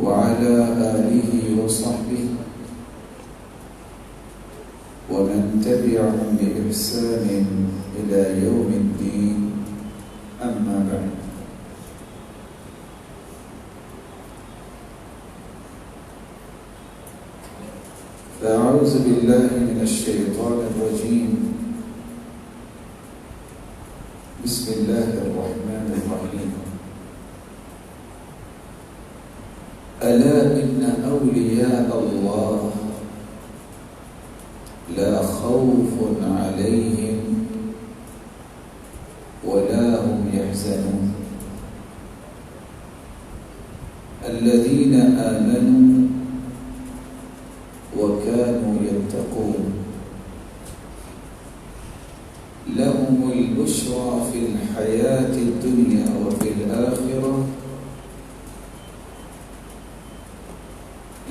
وعلى آله وصحبه ومن تبعهم بإحسان إلى يوم الدين أما بعد فأعوذ بالله من الشيطان الرجيم بسم الله الرحمن الرحيم ألا إن أولياء الله لا خوف عليهم ولا هم يحزنون الذين آمنوا وكانوا يتقون لهم البشرى في الحياة الدنيا وفي الآخرة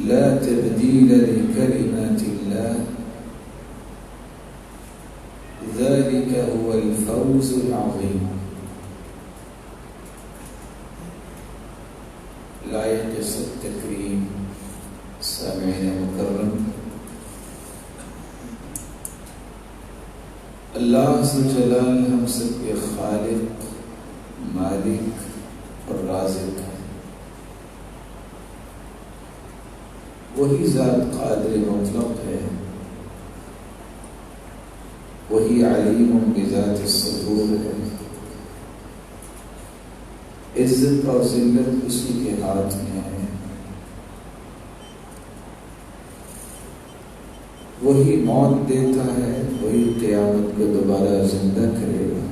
لا تبديل لكلمات الله ذلك هو الفوز العظيم. لائق التکریم سامعین مکرم، اللہ ذوالجلال ہم سب کے خالق، مالک اور رازق ہے۔ وہی ذات قادر مطلق ہے، وہی علیم بذات الصدور ہے۔ عزت اور ذلت اسی کے ہاتھ میں ہے۔ وہی موت دیتا ہے، وہی قیامت کو دوبارہ زندہ کرے گا۔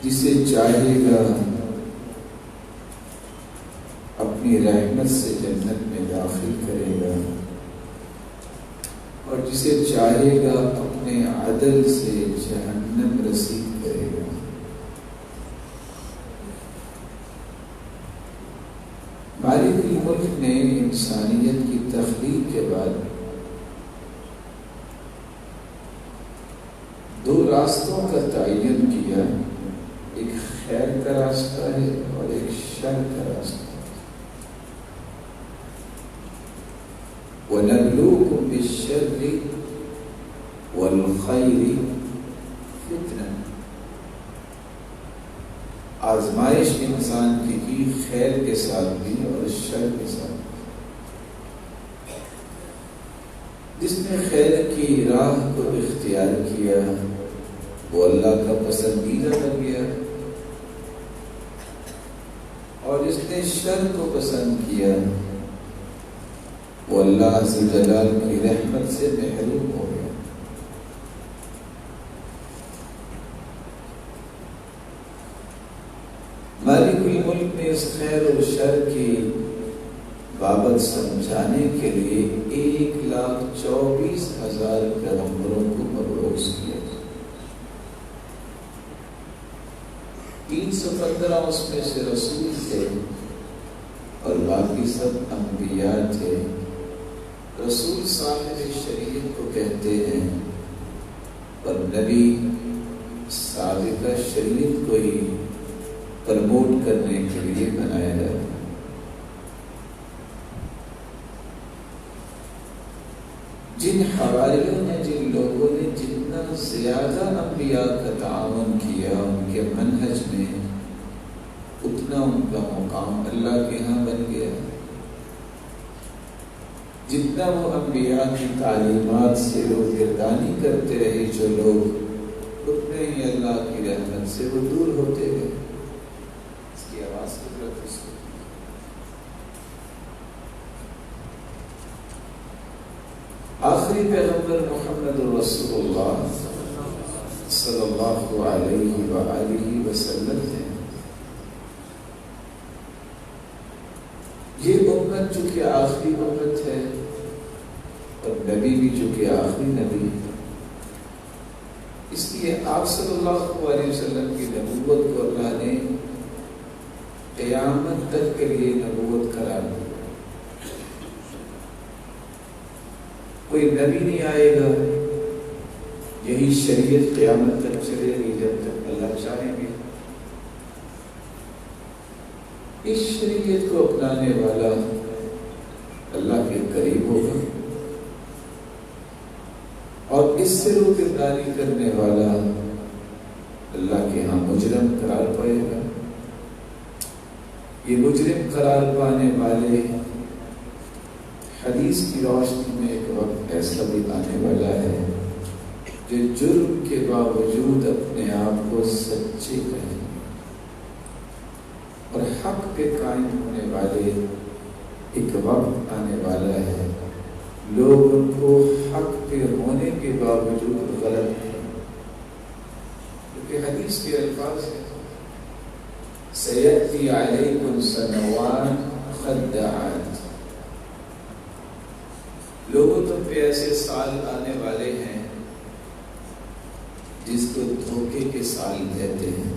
جسے چاہے گا اپنی رحمت سے جنت میں داخل کرے گا، اور جسے چاہے گا اپنے عدل سے جہنم رسید کرے گا۔ مالک الملک نے انسانیت کی تخلیق کے بعد دو راستوں کا تعین کیا، ایک خیر کا راستہ ہے اور ایک شر کا راستہ۔ وَنَبْلُوكُمْ بِالشَّرِّ وَالْخَيْرِ فِتْنَةً۔ آزمائش انسان کی خیر کے ساتھ بھی اور شر کے ساتھ بھی۔ جس نے خیر کی راہ کو اختیار کیا وہ اللہ کا پسندیدہ بن گیا، اور جس نے شر کو پسند کیا وہ اللہ ذوالجلال کی رحمت سے محروم ہو گیا۔ مالک الملک نے اس خیر اور شر کی بابت سمجھانے کے لیے 1,24,000 پیغمبروں کو مبعوث کیا۔ 315 اس میں سے رسول تھے اور باقی سب انبیاء تھے۔ رسول صاحب شریعت کو کہتے ہیں، اور نبی سابقہ شریعت کو ہی پرموٹ کرنے کے لیے بنایا جاتا ہے۔ جن حواریوں نے، جن لوگوں نے جتنا زیادہ انبیاء کا تعاون کیا ان کے منہج میں، اتنا ان کا مقام اللہ کے ہاں بن گیا۔ جتنا وہ انبیاء کی تعلیمات سے روگردانی کرتے رہے جو لوگ، اتنے ہی اللہ کی رحمت سے وہ دور ہوتے گئے۔ اس کی آواز کی طرف اس کو آخری پیغمبر محمد رسول اللہ صلی اللہ علیہ وآلہ وسلم ہیں۔ یہ امت چونکہ آخری امت ہے اور نبی بھی چونکہ آخری نبی ہے، اس لیے آپ صلی اللہ علیہ وسلم کی نبوت کو اللہ نے قیامت تک کے لیے نبوت قرار دیا۔ کوئی نبی نہیں آئے گا، یہی شریعت قیامت تک چلے گی جب تک اللہ چاہیں گے۔ اس شریعت کو اپنانے والا اللہ کے قریب ہوگا اور اس سے روگردانی کرنے والا اللہ کے ہاں مجرم قرار پائے گا۔ یہ مجرم قرار پانے والے حدیث کی روشنی میں ایک وقت ایسا بھی آنے والا ہے جو جرم کے باوجود اپنے آپ کو سچے کہیں اور حق پہ قائم ہونے والے ایک وقت آنے والا ہے لوگ ان کو حق پہ ہونے کے باوجود غلط ہیں، کیونکہ حدیث کے الفاظ ہیں سیأتی علیکم سنوات خداعات، لوگوں تم پہ ایسے سال آنے والے ہیں جس کو دھوکے کے سال کہتے ہیں۔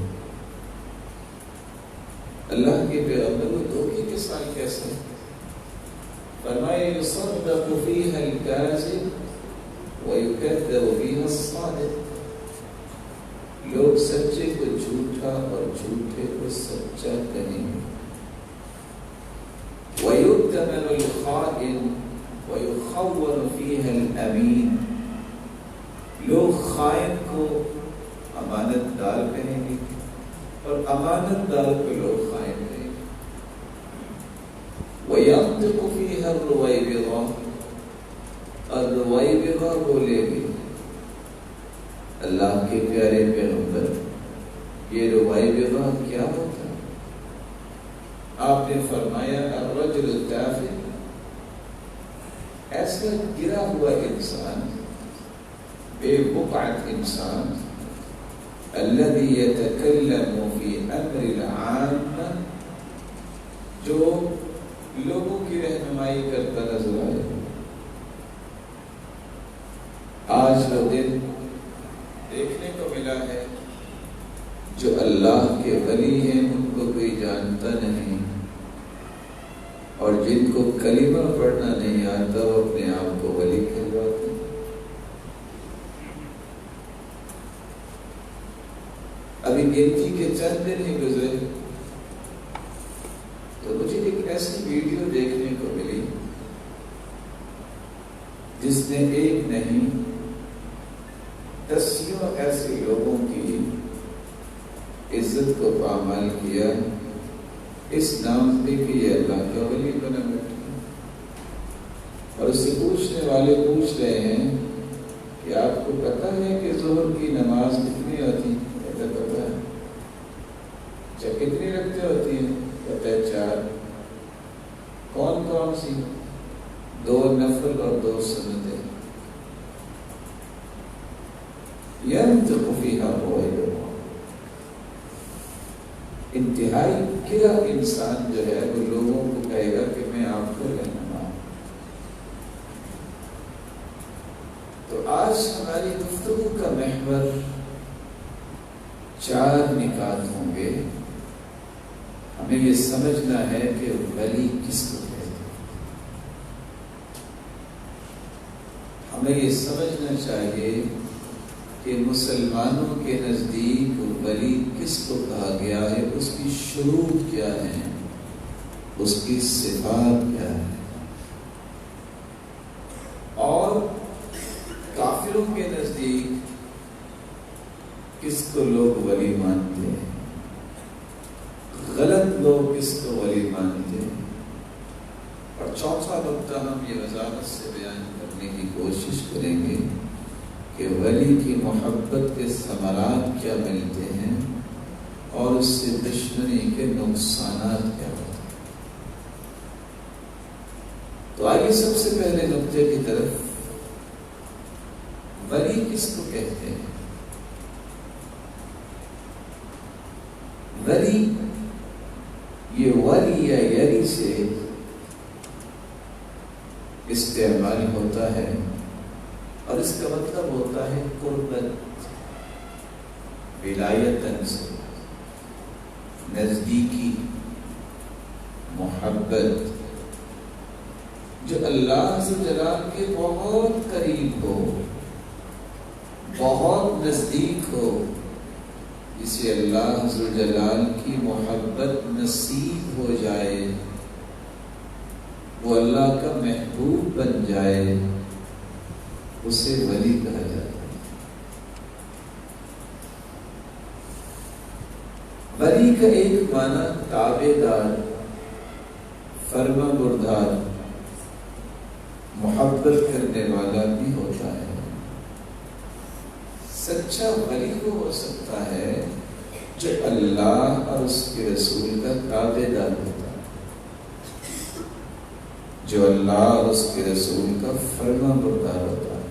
اللہ کے پیغمبر کو دھوکے کے سال کیسے؟ فرمائے یصدق فیہا الکاذب ویکذب فیہا الصادق، لوگ سچے کو جھوٹا اور جھوٹے کو سچا کہیں گے۔ وَيُؤْتَمَنُ الْخَائِنُ وَيُخَوَّنُ فِيهَا الْأَمِينُ، لوگ خائن کو امانت دار کہیں گے اور امانت دار کو لوگ خائن کہیں گے۔ وَيَنطِقُ فِيهَا الرُّوَيْبِضَةُ، اور رویبضہ بولے گی۔ اللہ کے پیارے پیغمبر یہ رویبضہ کیا ہوتا ہے؟ آپ نے فرمایا الرجل التافہ، ایسا گرا ہوا انسان، بے بقعت انسان، الذي يتكلم في امر العامة، جو لوگوں کی رہنمائی کرتا نظر آئے۔ آج کا دن دیکھنے کو ملا ہے جو اللہ کے ولی ہیں ان کو کوئی جانتا نہیں، اور جن کو کلمہ پڑھنا نہیں آتا وہ اپنے آپ کو ولی کہلواتے ہیں۔ ابھی گنتی کے چند دن ہی گزرے تو مجھے ایک ایسی ویڈیو دیکھنے کو ملی جس نے ایک نہیں دسیوں ایسے لوگوں کی عزت کو پامال کیا اس نام پہ کہ یہ اللہ کا ولی بنا بیٹھا، اور اس سے پوچھنے والے پوچھ رہے ہیں کہ آپ کو پتہ ہے کہ ظہر کی نماز کتنی ہوتی ہے؟ کہتا پتہ ہے۔ اچھا کتنی رکعتیں ہوتی ہیں؟ کہتا ہے 4۔ کون کون سی؟ 2 نفل اور 2 سنتیں۔ ينطق فيها الرُّوَيْبِضَةُ، انتہائی گرا انسان جو ہے وہ لوگوں کو کہے گا کہ میں آپ کو رہنما ہوں۔ تو آج ہماری گفتگو کا محور 4 نکات ہوں گے۔ ہمیں یہ سمجھنا ہے کہ ولی کس کو کہتے ہیں، ہمیں یہ سمجھنا چاہیے کہ مسلمانوں کے نزدیک ولی کس کو کہا گیا ہے، اس کی شروط کیا ہے، اس کی صفات کیا ہے، اور کافروں کے نزدیک کس کو لوگ ولی مانتے ہیں، غلط لوگ کس کو ولی مانتے ہیں۔ اور چوتھا نقطہ ہم یہ وضاحت سے بیان کرنے کی کوشش کریں گے کہ ولی کی محبت کے ثمرات کیا ملتے ہیں اور اس سے دشمنی کے نقصانات کیا ہوتے ہیں۔ تو آئیے سب سے پہلے نقطے کی طرف، ولی کس کو کہتے ہیں؟ ولی یہ ولی یا یری سے استعمال ہوتا ہے اور اس کا مطلب ہوتا ہے قربت، ولایتاً سے نزدیکی، محبت، جو اللہ سے جلال کے بہت قریب ہو، بہت نزدیک ہو، جسے اللہ ذوالجلال کی محبت نصیب ہو جائے، وہ اللہ کا محبوب بن جائے، اسے ولی کہا جاتا ہے۔ ولی کا ایک معنی تابع دار، فرما بردار، محبت کرنے والا بھی ہوتا ہے۔ سچا ولی وہ ہو سکتا ہے جو اللہ اور اس کے رسول کا تابع دار ہوتا ہے، جو اللہ اور اس کے رسول کا فرما بردار ہوتا ہے۔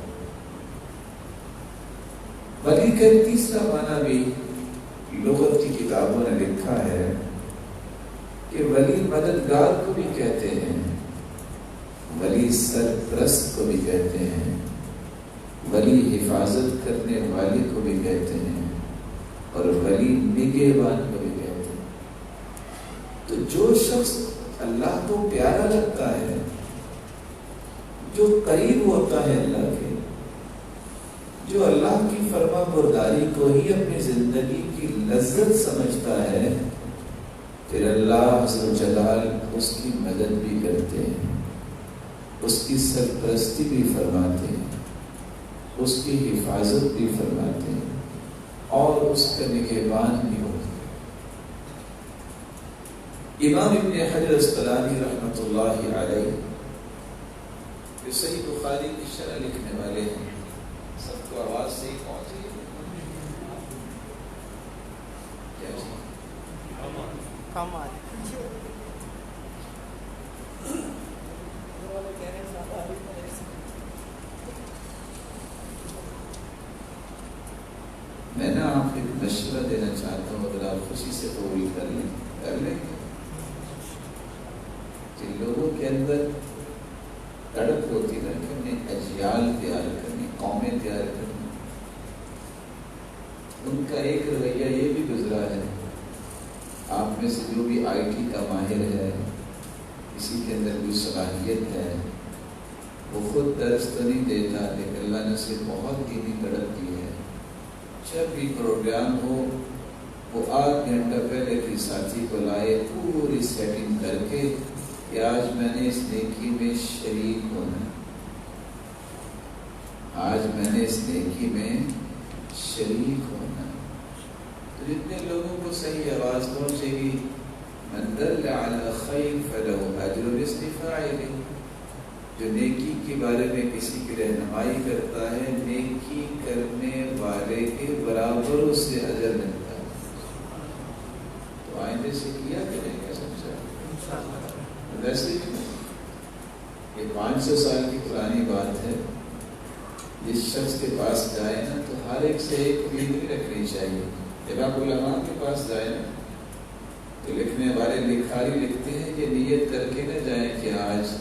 ولی کا تیسرا معنی بھی لغت کی کتابوں نے لکھا ہے کہ ولی مددگار کو بھی کہتے ہیں، ولی سرپرست کو بھی کہتے ہیں، ولی حفاظت کرنے والے کو بھی کہتے ہیں، اور ولی نگہبان کو بھی کہتے ہیں۔ تو جو شخص اللہ کو پیارا لگتا ہے، جو قریب ہوتا ہے اللہ کے، جو اللہ کی فرما برداری کو ہی اپنی زندگی کی لذت سمجھتا ہے، پھر اللہ عز و جلال اس کی مدد بھی کرتے ہیں، اس کی سرپرستی بھی فرماتے ہیں، اس کی حفاظت بھی فرماتے ہیں، اور اس کا نگہبان بھی ہوتے ہیں۔ امام ابن حجر اسقلانی رحمۃ اللہ علیہ جو صحیح بخاری کی شرح لکھنے والے ہیں، سب کو آواز صحیح پہنچی؟ میں نا آپ کو ایک مشورہ دینا چاہتا ہوں، اگر آپ خوشی سے قبول کر لیں گے۔ جن لوگوں کے اندر تڑپ ہوتی ہے کہ انہیں اجیال تیار کرنی، قومیں تیار کرنی، ان کا ایک رویہ یہ بھی گزرا ہے۔ آپ میں سے جو بھی آئی ٹی کا ماہر ہے، کسی کے اندر کوئی صلاحیت ہے، وہ خود درس تو نہیں دیتا، لیکن اللہ نے اسے بہت دینی تڑپ دی ہے۔ جب بھی پروگرام ہو وہ 8 گھنٹہ پہلے کسی ساتھی کو لائے، پوری سیٹنگ کر کے کہ آج میں نے اس نیکی میں شریک ہونا، آج میں نے اس نیکی میں شریک ہونا۔ تو جتنے لوگوں کو صحیح آواز پہنچے گی، من دل علی خیر فلہ اجر مثل فاعلہ، جو نیکی کے بارے میں کسی کی رہنمائی کرتا ہے، نیکی کرنے والے کے برابر اس سے اجر ملتا ہے۔ تو آئندے سے کیا کریں گے سمجھا؟ ویسے یہ 500 سال کی پرانی بات ہے، جس شخص کے پاس جائے نا تو ہر ایک سے ایک امید نہیں رکھنی چاہیے۔ جب آپ علماء کے پاس جائیں نا تو لکھنے والے لکھاری لکھتے ہیں کہ نیت کر کے نہ جائیں کہ آج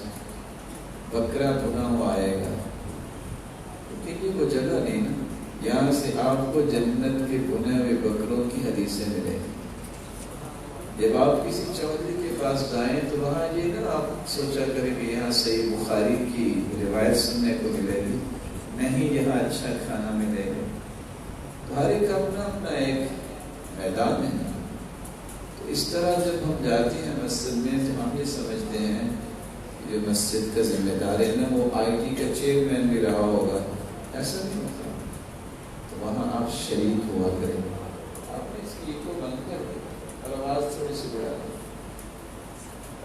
بکرا بنا ہوا آئے گا، کیونکہ یہ وہ جگہ نہیں نا، یہاں سے آپ کو جنت کے بنے ہوئے بکروں کی حدیثیں ملیں گی۔ جب آپ کسی چودھری کے پاس جائیں تو وہاں یہ نہ آپ سوچا کریں کہ یہاں صحیح بخاری کی روایت سننے کو ملے گی، نہیں یہاں اچھا کھانا ملے گا۔ تو ہر ایک اپنا اپنا ایک میدان ہے۔ تو اس طرح جب ہم جاتے ہیں مسجد میں تو ہم یہ سمجھتے ہیں کہ جو مسجد کا ذمہ دار ہے نا وہ آئی ٹی کا چیئرمین بھی رہا ہوگا، ایسا نہیں ہوتا۔ تو وہاں آپ شریک ہوا کریں، آپ نے اس کی کو بند کر دیں اور آواز تھوڑی سی بڑھا دیں،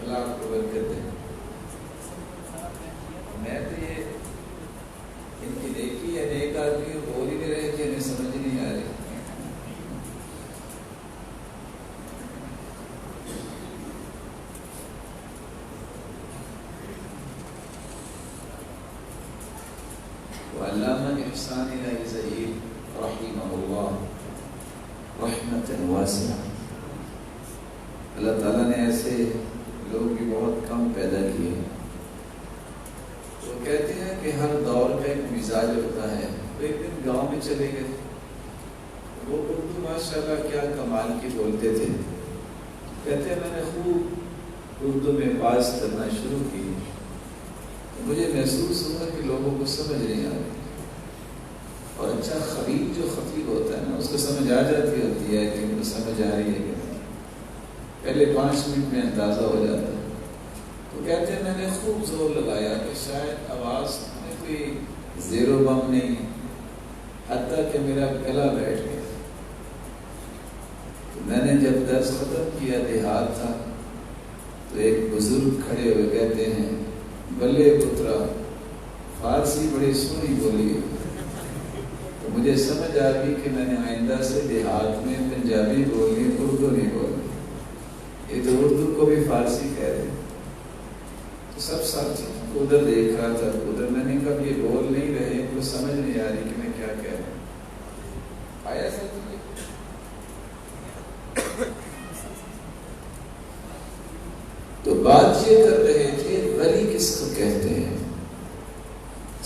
اللہ آپ کو برکت دے۔ میں تو یہ ان کی نیکی ہے، نیک آدمی بول ہی نہیں رہے کہ انہیں سمجھ نہیں آ رہی۔ علامہ احسان الہی ظہیر رحمہ اللہ رحمت واسعہ، اللہ تعالیٰ نے ایسے لوگ بھی بہت کم پیدا کیے۔ وہ کہتے ہیں کہ ہر دور کا ایک مزاج ہوتا ہے۔ وہ ایک دن گاؤں میں چلے گئے، وہ اردو ماشاءاللہ کیا کمال کی بولتے تھے۔ کہتے ہیں میں نے خوب اردو میں بات کرنا شروع کی، مجھے محسوس ہوا کہ لوگوں کو سمجھ نہیں آ رہی، اور اچھا خطیب جو خطیب ہوتا ہے نا اس کو سمجھ آ جاتی ہوتی ہے کہ مجھے سمجھ آ رہی ہے کہ نہیں، پہلے 5 منٹ میں اندازہ ہو جاتا ہے. تو کہتے ہیں میں نے خوب زور لگایا کہ شاید آواز میں کوئی زیر و بم نہیں، حتیٰ کہ میرا گلا بیٹھ گیا. تو میں نے جب درس ختم کیا، دیہات تھا، تو ایک بزرگ کھڑے ہوئے کہتے ہیں بلے پترا فارسی بڑی سونی بولی ہے. تو مجھے سمجھ آ گئی کہ میں نے آئندہ سے دیہات میں پنجابی بولنی، اردو نہیں بولنی. یہ تو اردو کو بھی فارسی کہہ رہے ہیں. تو سب ساتھی ادھر دیکھ رہا تھا، ادھر میں نے کہا یہ بول نہیں رہے، ان کو سمجھ نہیں آ رہی کہ میں کیا کہہ رہا ہوں. آیا سر تو بات یہ کر رہے تھے ولی کس کو کہتے ہیں.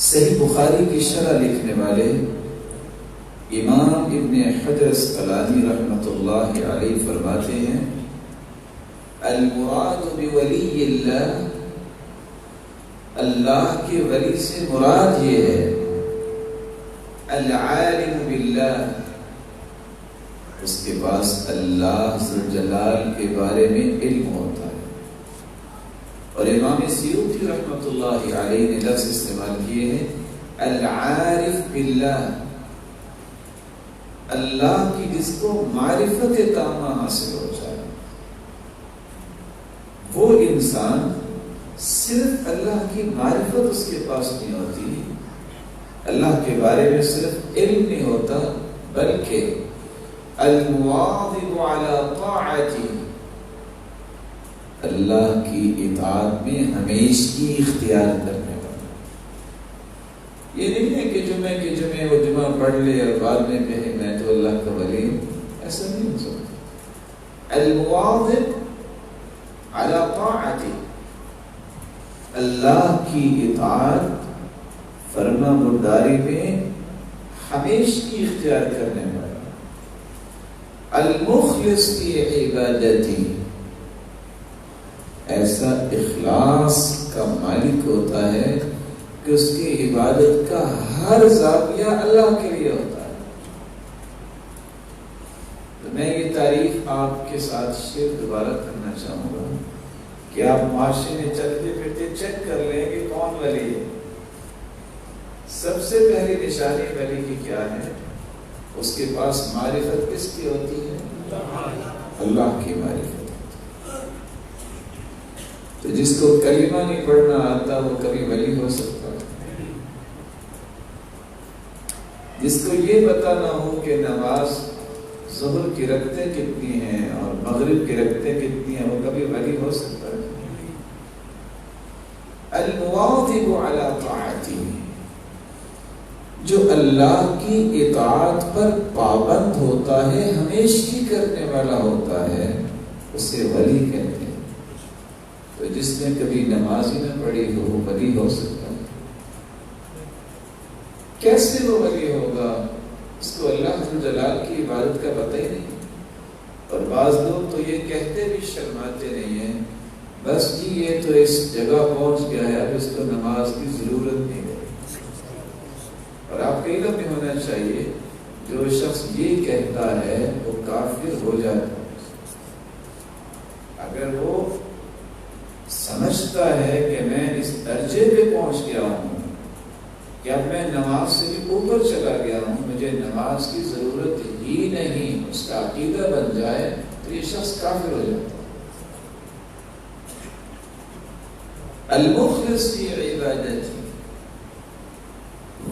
صحیح بخاری کی شرح لکھنے والے امام ابن حجر اسقلانی رحمۃ اللہ علیہ فرماتے ہیں المراد بولی اللہ، اللہ کے ولی سے مراد یہ ہے العالم باللہ، اس کے پاس اللہ ذوالجلال کے بارے میں علم ہوتا ہے. اور امام سیوطی رحمۃ اللہ علیہ نے لفظ استعمال کیے ہیں العارف باللہ، اللہ کی جس کو معرفت تامہ حاصل ہو جائے. وہ انسان صرف اللہ کی معرفت اس کے پاس نہیں ہوتی، اللہ کے بارے میں صرف علم نہیں ہوتا، بلکہ المواظب علی طاعتی، اللہ کی اطاعت میں ہمیشگی اختیار کرنے والا. یہ نہیں ہے کہ جمعے کے جمعے وہ جمعہ پڑھ لے اور بعد میں کہے میں تو اللہ کا ولی ہوں، ایسا نہیں ہو سکتا. المواظب علی طاعتی، اللہ کی اطاعت فرما برداری میں ہمیشگی اختیار کرنے والا. المخلص کی عبادتی، ایسا اخلاص کا مالک ہوتا ہے کہ اس کی عبادت کا ہر زاویہ اللہ کے لیے ہوتا ہے. تو میں یہ تعریف آپ کے ساتھ شیئر دوبارہ کرنا چاہوں گا کہ آپ معاشرے میں چلتے پھرتے چیک کر لیں کہ کون ولی ہے. سب سے پہلی نشانی ولی کی کیا ہے؟ اس کے پاس معرفت کس کی ہوتی ہے؟ اللہ کی معرفت. تو جس کو کلمہ نہیں پڑھنا آتا وہ کبھی ولی ہو سکتا ہے؟ جس کو یہ پتہ نہ ہو کہ نماز ظہر کی رکعتیں کتنی ہیں اور مغرب کی رکعتیں کتنی ہیں، وہ کبھی ولی ہو سکتا ہے؟ المواظب علی طاعتی، جو اللہ کی اطاعت پر پابند ہوتا ہے، ہمیشگی کرنے والا ہوتا ہے، اسے ولی کہتے ہیں. تو جس نے کبھی نماز ہی نہ پڑھی ہو وہ ولی ہو سکتا ہے؟ کیسے وہ ولی ہوگا؟ اس کو اللہ جلال کی عبادت کا پتہ ہی نہیں. اور بعض لوگ تو یہ کہتے بھی شرماتے نہیں ہیں بس جی یہ تو اس جگہ پہنچ گیا ہے، اب اس کو نماز کی ضرورت نہیں ہے. اور آپ کا علم نہیں ہونا چاہیے جو شخص یہ کہتا ہے وہ کافر ہو جاتا ہے. اگر وہ سمجھتا ہے کہ میں اس درجے پہ پہنچ گیا ہوں کہ اب میں نماز سے بھی اوپر چلا گیا ہوں، مجھے نماز کی ضرورت ہی نہیں، اس کا عقیدہ بن جائے تو یہ شخص کافر ہو جاتا ہے. المخلص فی عبادتی،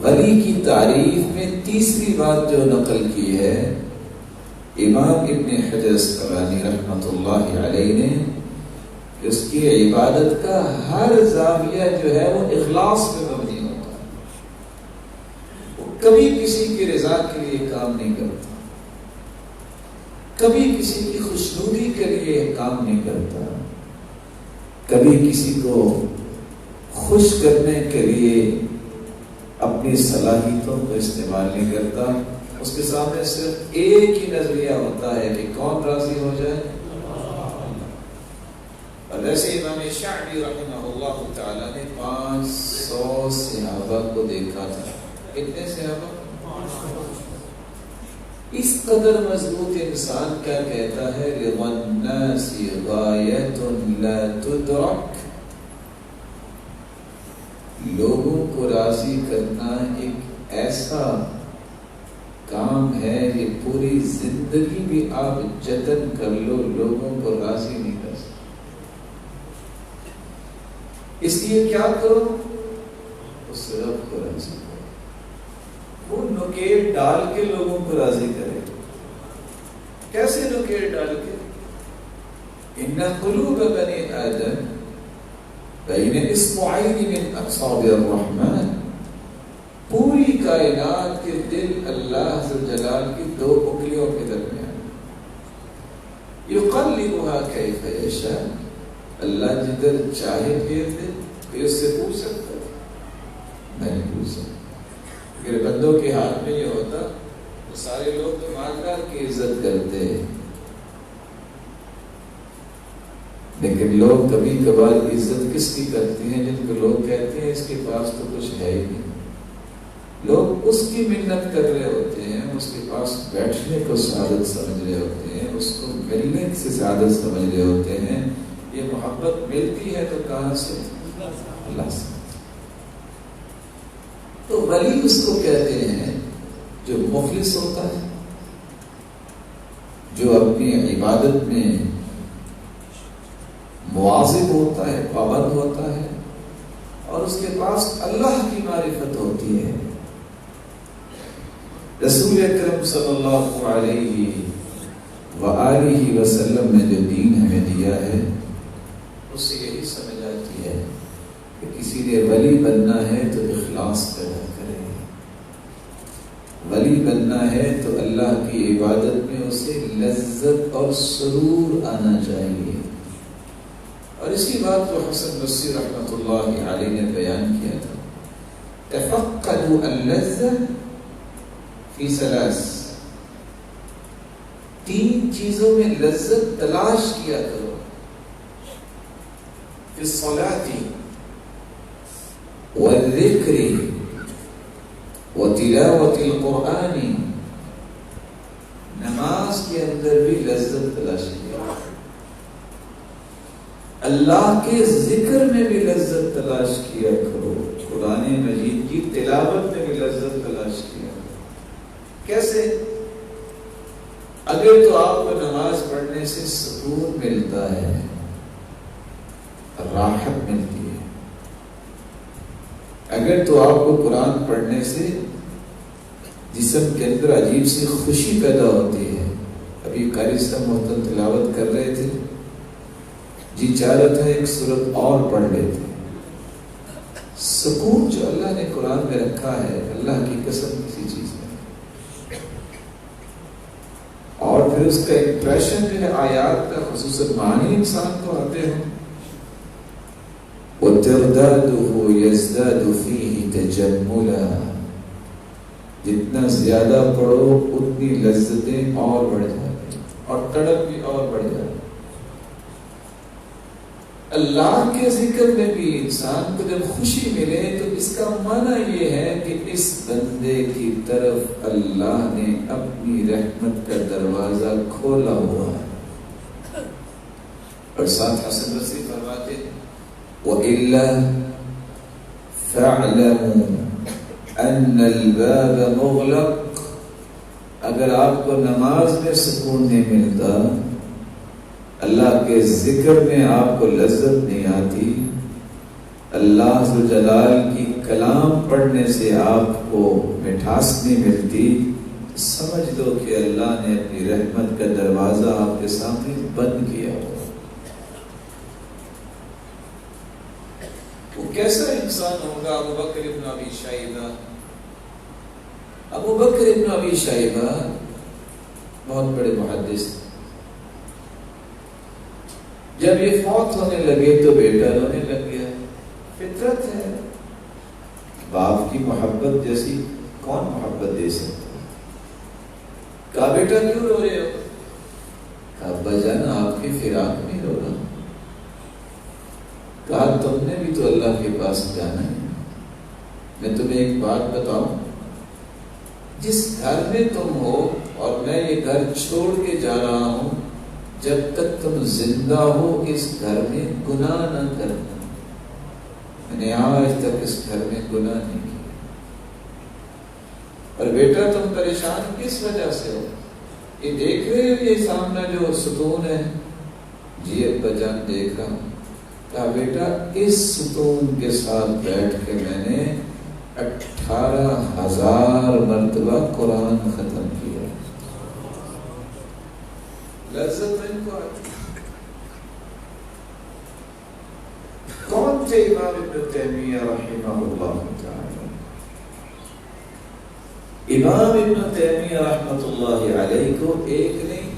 ولی کی تعریف میں تیسری بات جو نقل کی ہے امام ابن حجر اسقلانی رحمۃ اللہ علیہ نے، اس کی عبادت کا ہر زاویہ جو ہے وہ اخلاص پہ مبنی ہوتا ہے. وہ کبھی کسی کی رضا کے لیے کام نہیں کرتا، کبھی کسی کی خوشنودی کے لیے کام نہیں کرتا، کبھی کسی کو خوش کرنے کے لیے اپنی صلاحیتوں کو استعمال نہیں کرتا. اس کے سامنے صرف ایک ہی نظریہ ہوتا ہے کہ کون راضی ہو جائے. اور ویسے امام شعبی رحمہ اللہ تعالی نے 500 صحابہ کو دیکھا تھا. کتنے صحابہ؟ اس قدر مضبوط انسان کیا کہتا ہے رضا الناس غایۃ لا تدرک، لوگوں کو راضی کرنا ایک ایسا کام ہے یہ پوری زندگی بھی آپ جتن کر لو لوگوں کو راضی نہیں کر سکتے۔ اس لیے کیا کرو، اس رب کو راضی کرو، وہ نکیل ڈال کے لوگوں کو راضی کرے۔ کیسے نکیل ڈال کے؟ ان قلوب بنی آدم بین اصبعین من اصابع الرحمن، پوری کائنات کے دل اللہ ذو جلال کی دو انگلیوں کے درمیان، یقلبها کیف یشاء، اللہ جدھر چاہے پھیر دے۔ کوئی اس سے پوچھ سکتا ہے؟ نہیں پوچھ سکتا۔ اگر بندوں کے ہاتھ میں یہ ہوتا تو سارے لوگ تو مالدار کی عزت کرتے ہیں، لیکن لوگ کبھی کبھار عزت کس کی کرتے ہیں؟ جن کو لوگ کہتے ہیں اس کے پاس تو کچھ ہے ہی نہیں، لوگ اس کی منت کر رہے ہوتے ہیں، اس کے پاس بیٹھنے کو سعادت سمجھ رہے ہوتے ہیں، اس کو ملنے سے سعادت سمجھ رہے ہوتے ہیں۔ یہ محبت ملتی ہے تو کہاں سے؟ اللہ سے۔ تو ولی اس کو کہتے ہیں جو مخلص ہوتا ہے، جو اپنی عبادت میں مواظب ہوتا ہے، پابند ہوتا ہے، اور اس کے پاس اللہ کی معرفت ہوتی ہے۔ رسول اکرم صلی اللہ علیہ وآلہ وسلم نے جو دین ہمیں دیا ہے اس سے یہی سمجھ آتی ہے کہ کسی نے ولی بننا ہے تو اخلاص پیدا کرے، ولی بننا ہے تو اللہ کی عبادت میں اسے لذت اور سرور آنا چاہیے۔ اور اسی بات کو حسن بصری رحمۃ اللہ علیہ نے بیان کیا تھا، تفقدوا اللذة فی ثلاث، تین چیزوں میں لذت تلاش کیا کرو، فی الصلاۃ والذکر وتلاوۃ القرآن، نماز کے اندر بھی لذت تلاش کیا، اللہ کے ذکر میں بھی لذت تلاش کیا کرو، قرآن مجید کی تلاوت میں بھی لذت تلاش کیا کرو۔ کیسے؟ اگر تو آپ کو نماز پڑھنے سے سکون ملتا ہے، راحت ملتی ہے، اگر تو آپ کو قرآن پڑھنے سے جسم کے اندر عجیب سی خوشی پیدا ہوتی ہے، ابھی قاری صاحب محترم تلاوت کر رہے تھے، جی چاہ رہا تھا ایک سورت اور پڑھ لیتے، سکون جو اللہ نے قرآن میں رکھا ہے، اللہ کی قسم کسی چیز میں، اور پھر اس کا امپریشن جو ہے آیات کا، خصوصاً معنی انسان کو آتے ہیں، وَتِرْدَادُهُ يَزْدَادُ فِيهِ تَجَمُّلًا، جتنا زیادہ پڑھو اتنی لذتیں اور بڑھ جاتی اور تڑپ بھی اور بڑھ جاتی۔ اللہ کے ذکر میں بھی انسان کو جب خوشی ملے تو اس کا معنی یہ ہے کہ اس بندے کی طرف اللہ نے اپنی رحمت کا دروازہ کھولا ہوا ہے۔ اور ساتھ حسن بصری فرماتے ہیں وَإِلَّا فَاعْلَمُوا أَنَّ الْبَابَ مُغْلَقٌ، اگر آپ کو نماز میں سکون نہیں ملتا، اللہ کے ذکر میں آپ کو لذت نہیں آتی، اللہ ذو جلال کی کلام پڑھنے سے آپ کو مٹھاس نہیں ملتی، سمجھ لو کہ اللہ نے اپنی رحمت کا دروازہ آپ کے سامنے بند کیا ہوا۔ وہ کیسا انسان ہوگا؟ ابو بکر ابن ابی شیبہ، ابو بکر ابن ابی شیبہ بہت بڑے محدث تھے۔ جب یہ فوت ہونے لگے تو بیٹا رونے لگ گیا، فطرت ہے، باپ کی محبت جیسی کون محبت دے سکتا؟ کہا بیٹا کیوں رو رہے ہو؟ کہا ابا جان آپ کی فراق میں رو رہا ہوں۔ کہا تم نے بھی تو اللہ کے پاس جانا ہے، میں تمہیں ایک بات بتاؤں، جس گھر میں تم ہو اور میں یہ گھر چھوڑ کے جا رہا ہوں، جب تک تم زندہ ہو اس گھر میں گناہ نہ کرنا۔ میں نے آج تک اس گھر میں گناہ نہیں کیا۔ اور بیٹا تم پریشان کس وجہ سے ہو؟ یہ دیکھ رہے ہو یہ سامنے جو ستون ہے؟ جی ابا جان دیکھ رہا ہوں۔ کہا بیٹا اس ستون کے ساتھ بیٹھ کے میں نے 18,000 مرتبہ قرآن ختم کیا۔ لذت ان کو آتی۔ کون تھے امام ابن تیمیہ رحمہ اللہ تعالی؟ امام ابن تیمیہ رحمۃ اللہ علیہ کو ایک نہیں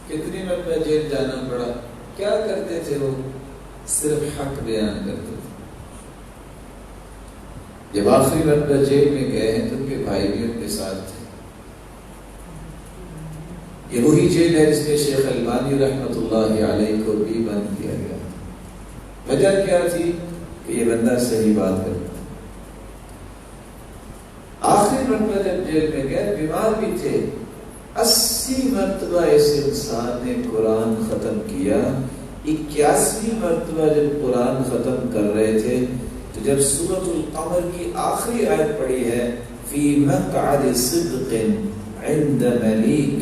کتنی مرتبہ جیل جانا پڑا۔ کیا کرتے تھے وہ؟ صرف حق بیان کرتے تھے۔ جب آخری مرتبہ جیل میں گئے ہیں تو ان کے بھائی بھی ان کے ساتھ تھے۔ یہ وہی جیل ہے جس میں شیخ البانی رحمۃ اللہ علیہ کو بھی بند کیا گیا۔ وجہ کیا تھی؟ کہ یہ بندہ صحیح بات کرتا۔ آخری مرتبہ جب جیل میں گئے، بیمار بھی تھے، 80 مرتبہ اس انسان نے قرآن ختم کیا۔ 81 مرتبہ جب قرآن ختم کر رہے تھے تو جب سورۃ القمر کی آخری آیت پڑھی ہے فی مقعد صدق عند ملیک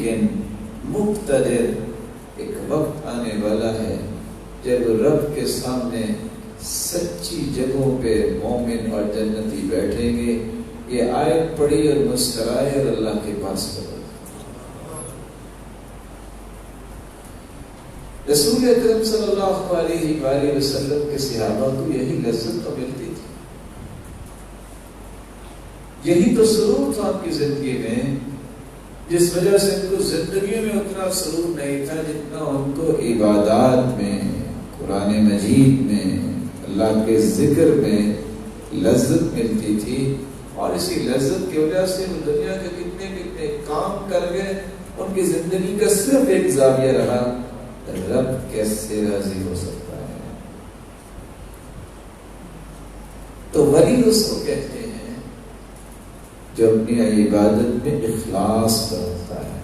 مقتدر، ایک وقت آنے والا ہے جب رب کے سامنے سچی جگہوں پہ مومن اور جنتی بیٹھیں گے۔ یہ آیت پڑھی اور مسکرائے اور اللہ کے پاس کرو۔ رسول اکرم صلی اللہ علیہ وآلہ وسلم کے صحابہ کو یہی لذت تو ملتی تھی، یہی تو سرور تھا آپ کی زندگی میں، جس وجہ سے ان کو زندگی میں اتنا سرور نہیں تھا جتنا ان کو عبادات میں، قرآن مجید میں، اللہ کے ذکر میں لذت ملتی تھی۔ اور اسی لذت کی وجہ سے وہ دنیا کے کتنے کتنے کام کر گئے۔ ان کی زندگی کا صرف ایک زاویہ رہا، رب کیسے راضی ہو سکتا ہے۔ تو ولی اس کو کہتے ہیں جو اپنی عبادت میں اخلاص کرتا ہے،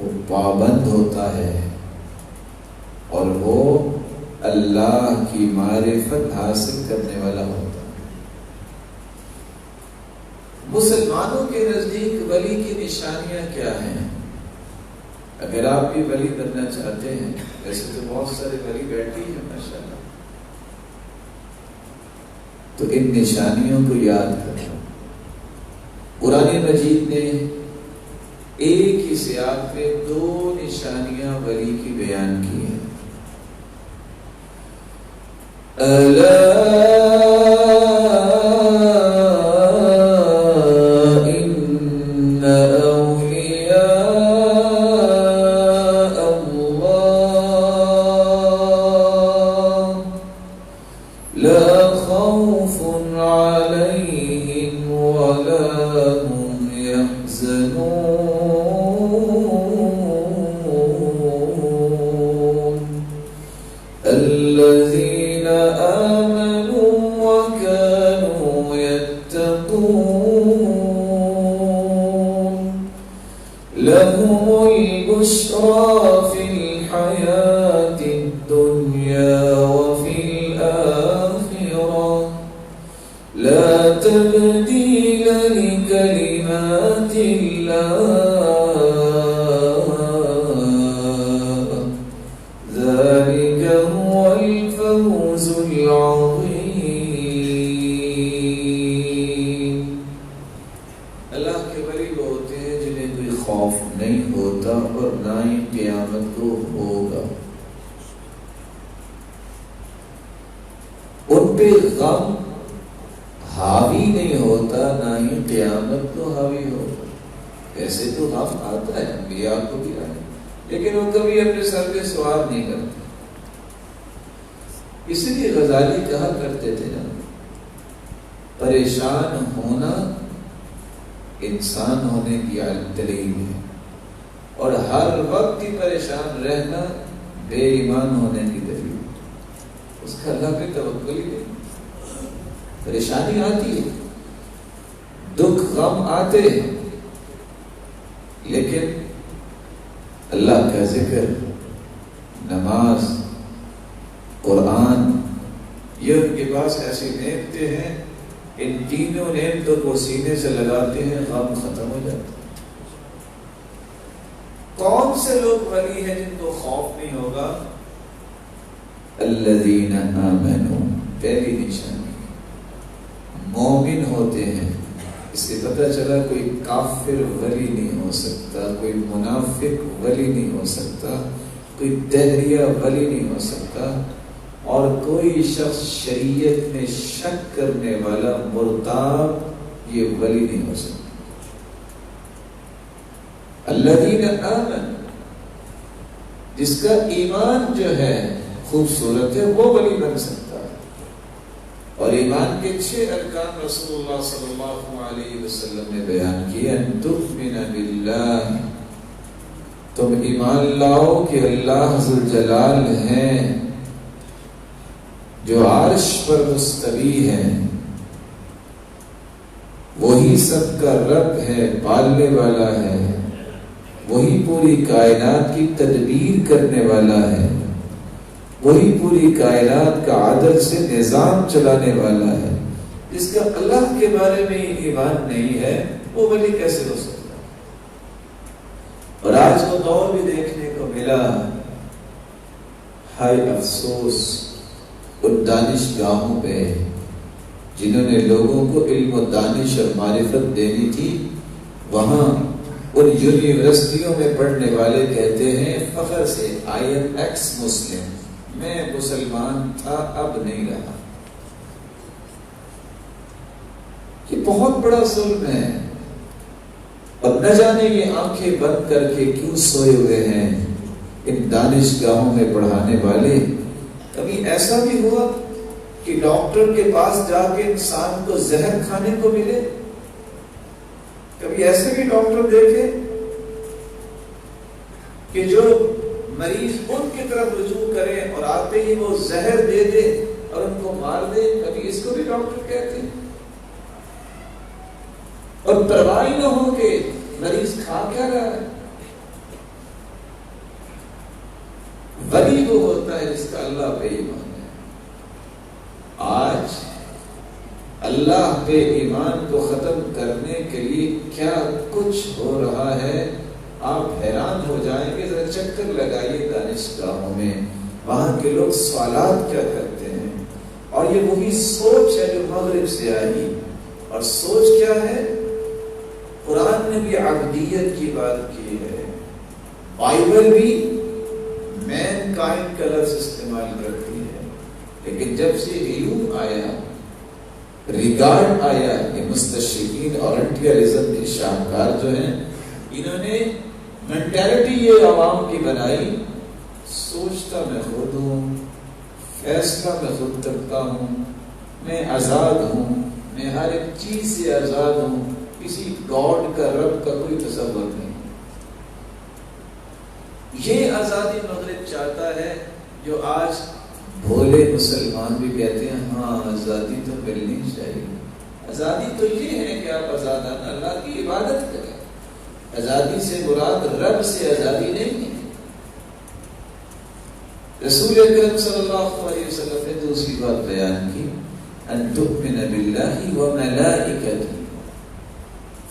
وہ پابند ہوتا ہے اور وہ اللہ کی معرفت حاصل کرنے والا ہوتا ہے۔ مسلمانوں کے نزدیک ولی کی نشانیاں کیا ہیں؟ اگر آپ بھی ولی بننا چاہتے ہیں، ویسے تو بہت سارے ولی بیٹھے ہیں ماشاءاللہ، تو ان نشانیوں کو یاد کریں۔ قرآن مجید نے ایک ہی سیاق میں 2 نشانیاں ولی کی بیان کی ہیں۔ پریشان ہونا انسان ہونے کی دلیل ہے، اور ہر وقت ہی پریشان رہنا بے ایمان ہونے کی دلیل ہے۔ اس کا اللہ پہ توکل ہی نہیں، پریشانی آتی ہے، دکھ غم آتے ہیں، لیکن اللہ کا ذکر، نماز، قرآن، یہ ان کے پاس ایسی نعمتیں ہیں، ان تینوں نعمتوں کو سینے سے لگاتے ہیں، غم ختم ہو جاتا ہے۔ کون سے لوگ ولی ہیں جن کو خوف نہیں ہوگا؟ الذین آمنوا، پہلی نشانی مومن ہوتے ہیں۔ اس سے پتہ چلا کوئی کافر ولی نہیں ہو سکتا، کوئی منافق ولی نہیں ہو سکتا، کوئی دہریہ ولی نہیں ہو سکتا، اور کوئی شخص شریعت میں شک کرنے والا مرتاب یہ ولی نہیں ہو سکتا۔ الذین آمنوا، جس کا ایمان جو ہے خوبصورت ہے وہ ولی بن سکتا ہے۔ اور ایمان کے 6 ارکان رسول اللہ صلی اللہ علیہ وسلم نے بیان کیا۔ ان تؤمن باللہ، تم ایمان لاؤ کہ اللہ ذوالجلال ہیں، جو عرش پر مستوی ہے، وہی سب کا رب ہے، پالنے والا ہے، وہی پوری کائنات کی تدبیر کرنے والا ہے، وہی پوری کائنات کا عدل سے نظام چلانے والا ہے۔ جس کا اللہ کے بارے میں ایمان نہیں ہے وہ ولی کیسے ہو سکتا ہے؟ اور آج وہ دور بھی دیکھنے کو ملا، ہائے افسوس ان دانش گاہوں پہ جنہوں نے لوگوں کو علم و دانش اور معرفت دینی تھی، وہاں ان یونیورسٹیوں میں پڑھنے والے کہتے ہیں فخر سے آئی ایم ایکس مسلم، میں مسلمان تھا اب نہیں رہا۔ یہ بہت بڑا ظلم ہے، اور نہ جانے یہ آنکھیں بند کر کے کیوں سوئے ہوئے ہیں ان دانش گاہوں میں پڑھانے والے۔ کبھی ایسا بھی ہوا کہ ڈاکٹر کے پاس جا کے انسان کو زہر کھانے کو ملے؟ کبھی ایسے بھی ڈاکٹر دیکھے کہ جو مریض ان کی طرف رجوع کرے اور آتے ہی وہ زہر دے دے اور ان کو مار دے؟ کبھی اس کو بھی ڈاکٹر کہتے ہیں؟ اور پرواہ نہ ہو کہ مریض کھا کیا رہا ہے۔ ولی وہ ہوتا ہے جس کا اللہ پہ ایمان ہے۔ آج اللہ پہ ایمان کو ختم کرنے کے لیے کیا کچھ ہو رہا ہے، آپ حیران ہو جائیں گے۔ ذرا چکر لگائیے دانش گاہوں میں، وہاں کے لوگ سوالات کیا کرتے ہیں، اور یہ وہی سوچ ہے جو مغرب سے آئی۔ اور سوچ کیا ہے؟ قرآن نے بھی عبدیت کی بات کی ہے، بائبل بھی مین کائنڈ کا لفظ استعمال کرتی ہے، لیکن جب سے علوم آیا، ریگارڈ آیا، یہ مستشرقین اورینٹیلزم کے شاہکار جو ہیں، انہوں نے مینٹیلٹی یہ عوام کی بنائی، سوچتا میں خود ہوں، فیصلہ میں خود کرتا ہوں، میں آزاد ہوں، میں ہر ایک چیز سے آزاد ہوں، کسی گاڈ کا رب کا کوئی تصور نہیں۔ یہ آزادی مغرب چاہتا ہے، جو آج بھولے مسلمان بھی کہتے ہیں ہاں آزادی تو ملنی چاہیے۔ آزادی تو یہ ہے کہ آپ آزادانہ اللہ کی عبادت کریں۔ آزادی سے مراد رب سے آزادی نہیں ہے۔ رسول اکرم صلی اللہ علیہ وسلم نے دوسری بات بیان کی، ان تؤمن باللہ وملائکتہ،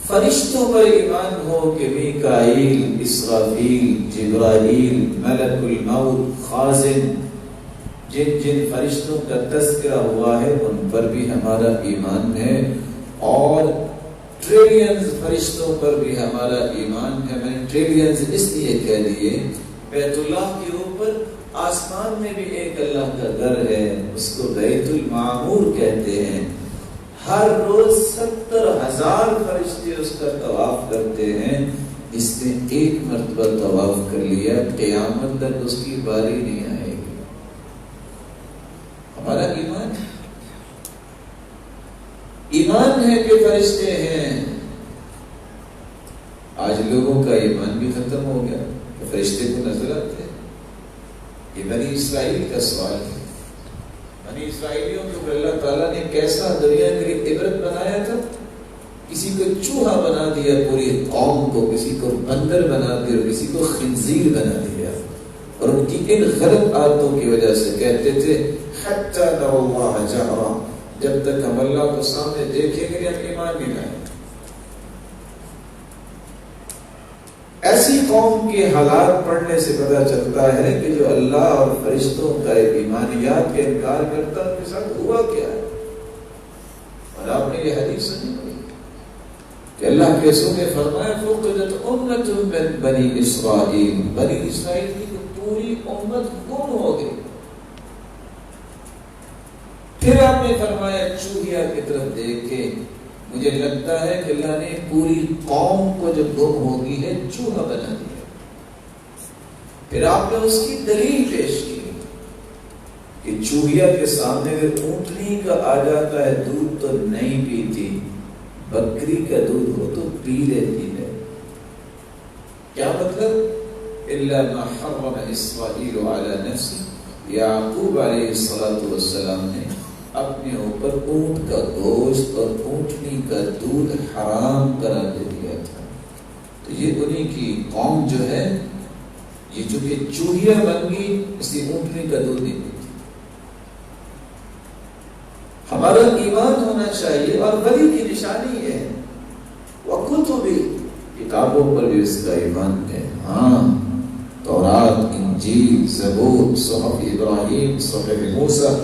فرشتوں پر ایمان ہو کہ میکائیل، اسرافیل، جبرائیل، ملک الموت، خازن، جن جن فرشتوں کا تذکرہ ہوا ہے ان پر بھی ہمارا ایمان ہے، اور ٹریلینز فرشتوں پر بھی ہمارا ایمان ہے۔ میں نے ٹریلینز اس لیے کہہ دیے، بیت اللہ کے اوپر آسمان میں بھی ایک اللہ کا گھر ہے، اس کو بیت المعمور کہتے ہیں۔ ہر روز 70,000 فرشتے اس کا طواف کرتے ہیں۔ اس نے ایک مرتبہ طواف کر لیا، قیامت تک اس کی باری نہیں آئے گی۔ ہمارا ایمان ہے کہ فرشتے ہیں۔ آج لوگوں کا ایمان بھی ختم ہو گیا کہ فرشتے کو نظر آتے ہیں۔ یہ بنی اسرائیل کا سوال ہے۔ بنی اسرائیلیوں کو اللہ تعالیٰ نے کیسا دنیا کے لیے عبرت بنایا تھا؟ کسی کو چوہا بنا دیا پوری قوم کو، کسی کو بندر بنا دیا اور کسی کو خنزیر بنا دیا، اور ان کی ان غلط عادتوں کی وجہ سے کہتے تھے حتی نرى اللہ جہرا، جب تک ہم اللہ کو سامنے دیکھیں گے ہم ایمان نہیں لائیں۔ ایسی قوم کے حالات پڑھنے سے پتہ چلتا ہے کہ جو اللہ اور فرشتوں کا ایمانیات کا انکار کرتا ہے ان کے ساتھ ہوا کیا ہے۔ اور آپ نے یہ حدیث سنی ہوئی کہ اللہ کے رسول نے فرمایا فقدت امت من بنی اسرائیل، بنی اسرائیل کی پوری امت گم ہو گئی۔ پھر آپ نے فرمایا چوہیا کی طرف دیکھ کے مجھے لگتا ہے کہ اللہ نے پوری قوم کو جو گم ہوگی ہے چوہا بنا دیا۔ پھر آپ نے اس کی دلیل پیش کی کہ چوہیا کے سامنے اگر اونٹنی کا آ جاتا ہے دودھ تو نہیں پیتی، بکری کا دودھ ہو تو پی لیتی ہے۔ کیا مطلب؟ الا ما حرم اسرائیل علی نفسه، یعقوب علیہ السلام نے اپنے اوپر اونٹ کا گوشت اور اونٹنی کا دودھ حرام قرار دے دیا تھا۔ تو یہ انہی کی قوم جو ہے یہ چونکہ چوہیا بن گئی اس لیے اونٹنی کا دودھ نہیں پیتی۔ ہمارا ایمان ہونا چاہیے، اور ولی کی نشانی ہے وَكُتُبِ، کتابوں پر بھی اس کا ایمان ہے۔ ہاں، تورات، انجیل، زبور، صحف ابراہیم، صحف موسیٰ،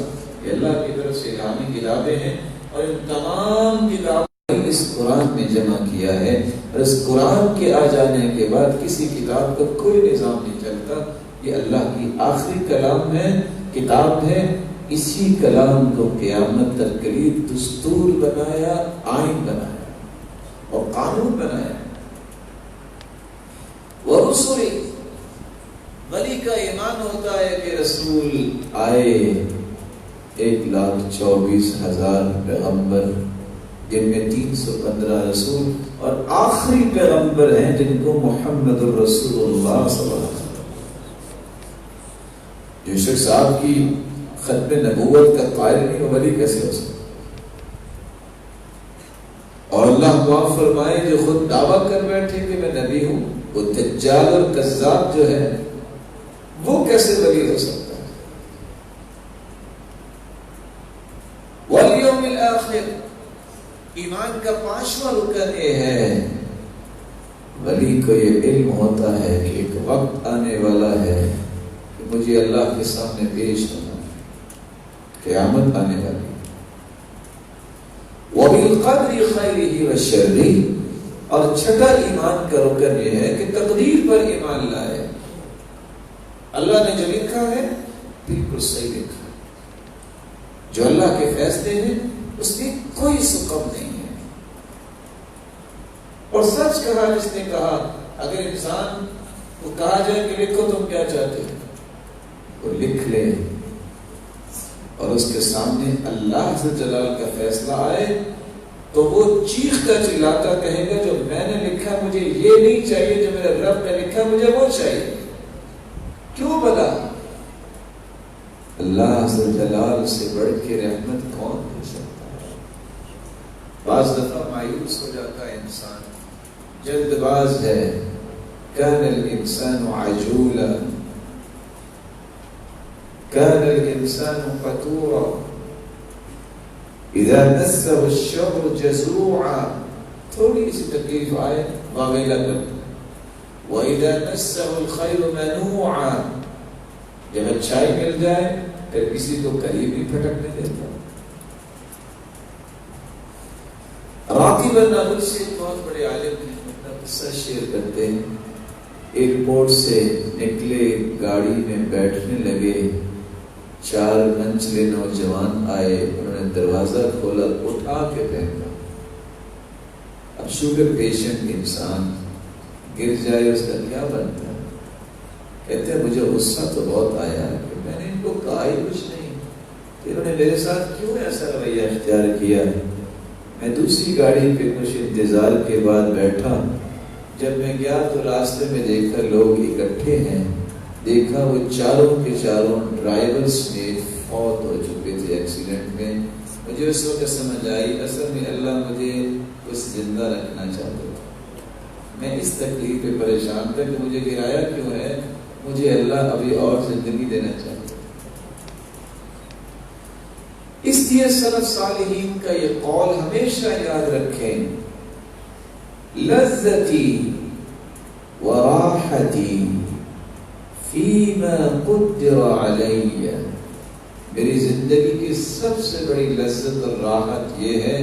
یہ اللہ کی طرف سے الہامی کتابیں ہیں، اور ان تمام کتابوں کو اس قرآن میں جمع کیا ہے، اور اس قرآن کے آ جانے کے بعد کسی کتاب کا کوئی نظام نہیں چلتا۔ یہ اللہ کی آخری کلام ہے، کتاب ہے، اسی کلام کو قیامت تک کے لیے دستور بنایا، آئین بنایا اور قانون بنایا۔ ورسول، ولی کا ایمان ہوتا ہے کہ رسول آئے، 1,24,000 پیغمبر، جن میں 315 رسول، اور آخری پیغمبر ہیں جن کو محمد الرسول اللہ صلی اللہ علیہ وسلم۔ جو شخص آپ کی ختم نبوت کا قائل نہیں، ولی کیسے ہو سکتا؟ اور اللہ معاف فرمائے جو خود دعویٰ کر بیٹھے کہ میں نبی ہوں، وہ دجال اور کذاب جو ہے وہ کیسے ولی ہو سکتا ہے؟ والیوم الآخر، ایمان کا 5واں رکن یہ ہے ولی کو یہ علم ہوتا ہے کہ ایک وقت آنے والا ہے کہ مجھے اللہ کے سامنے پیش ہونا ہے، قیامت آنے والی۔ وَبِالْقَدْرِ خَيْرِهِ وَشَرِّهِ، اور چھٹا ایمان کا رکن یہ ہے کہ تقدیر پر ایمان لائے۔ اللہ نے جو لکھا ہے بالکل صحیح لکھا ہے، جو اللہ کے فیصلے ہیں اس میں کوئی سقم نہیں ہے۔ اور سچ کہا جس نے کہا، اگر انسان کو کہا جائے کہ لکھو تم کیا چاہتے ہیں، وہ لکھ لے، اور اس کے سامنے اللہ سے جلال کا فیصلہ آئے تو وہ چیخ کر چلاتا کہے گا جو میں نے لکھا مجھے یہ نہیں چاہیے، جو میرے رب نے لکھا مجھے وہ چاہیے۔ کیوں بلا؟ اللہ سے جلال سے بڑھ کے رحمت کون ہو سکتا ہے؟ بعض دفعہ مایوس ہو جاتا ہے انسان، جلد باز ہے، کان الانسان عجولا، کان الانسان قتورا، اذا مسه الشر جزوعا، تھوڑی سی تکلیف آئے واویلا کر، وَإِذَا مَسَّهُ الْخَيْرُ مَنُوعًا، جب اچھائی مل جائے پھر کسی کو قریب ہی پھٹکنے دیتا۔ راقب النابل سے بہت بڑے عالم ہیں، اپنا قصہ شیئر کرتے ہیں۔ ایئرپورٹ سے نکلے، گاڑی میں بیٹھنے لگے، 4 منچلے نوجوان آئے، انہوں نے دروازہ کھولا، اٹھا کے پھینکا۔ اب شوگر پیشنٹ انسان گر جائے اس کا کیا بنتا ہے؟ کہتے ہیں مجھے غصہ تو بہت آیا کہ میں نے ان کو کہا ہی کچھ نہیں، انہوں نے میرے ساتھ کیوں ایسا رویہ اختیار کیا؟ میں دوسری گاڑی پہ کچھ انتظار کے بعد بیٹھا، جب میں گیا تو راستے میں دیکھا لوگ اکٹھے ہیں، دیکھا وہ چاروں کے چاروں ڈرائیور سمیت فوت ہو چکے تھے ایکسیڈنٹ میں۔ مجھے اس وقت سمجھ آئی اصل میں اللہ مجھے کچھ زندہ رکھنا چاہتا تھا. میں اس تکلیف پہ پریشان تھا کہ مجھے گرایا کیوں ہے, مجھے اللہ ابھی اور زندگی دینا چاہتا. اس لیے سلف صالحین کا یہ قول ہمیشہ یاد رکھیں, لذتی وراحتی فیما قدر علی, میری زندگی کی سب سے بڑی لذت اور راحت یہ ہے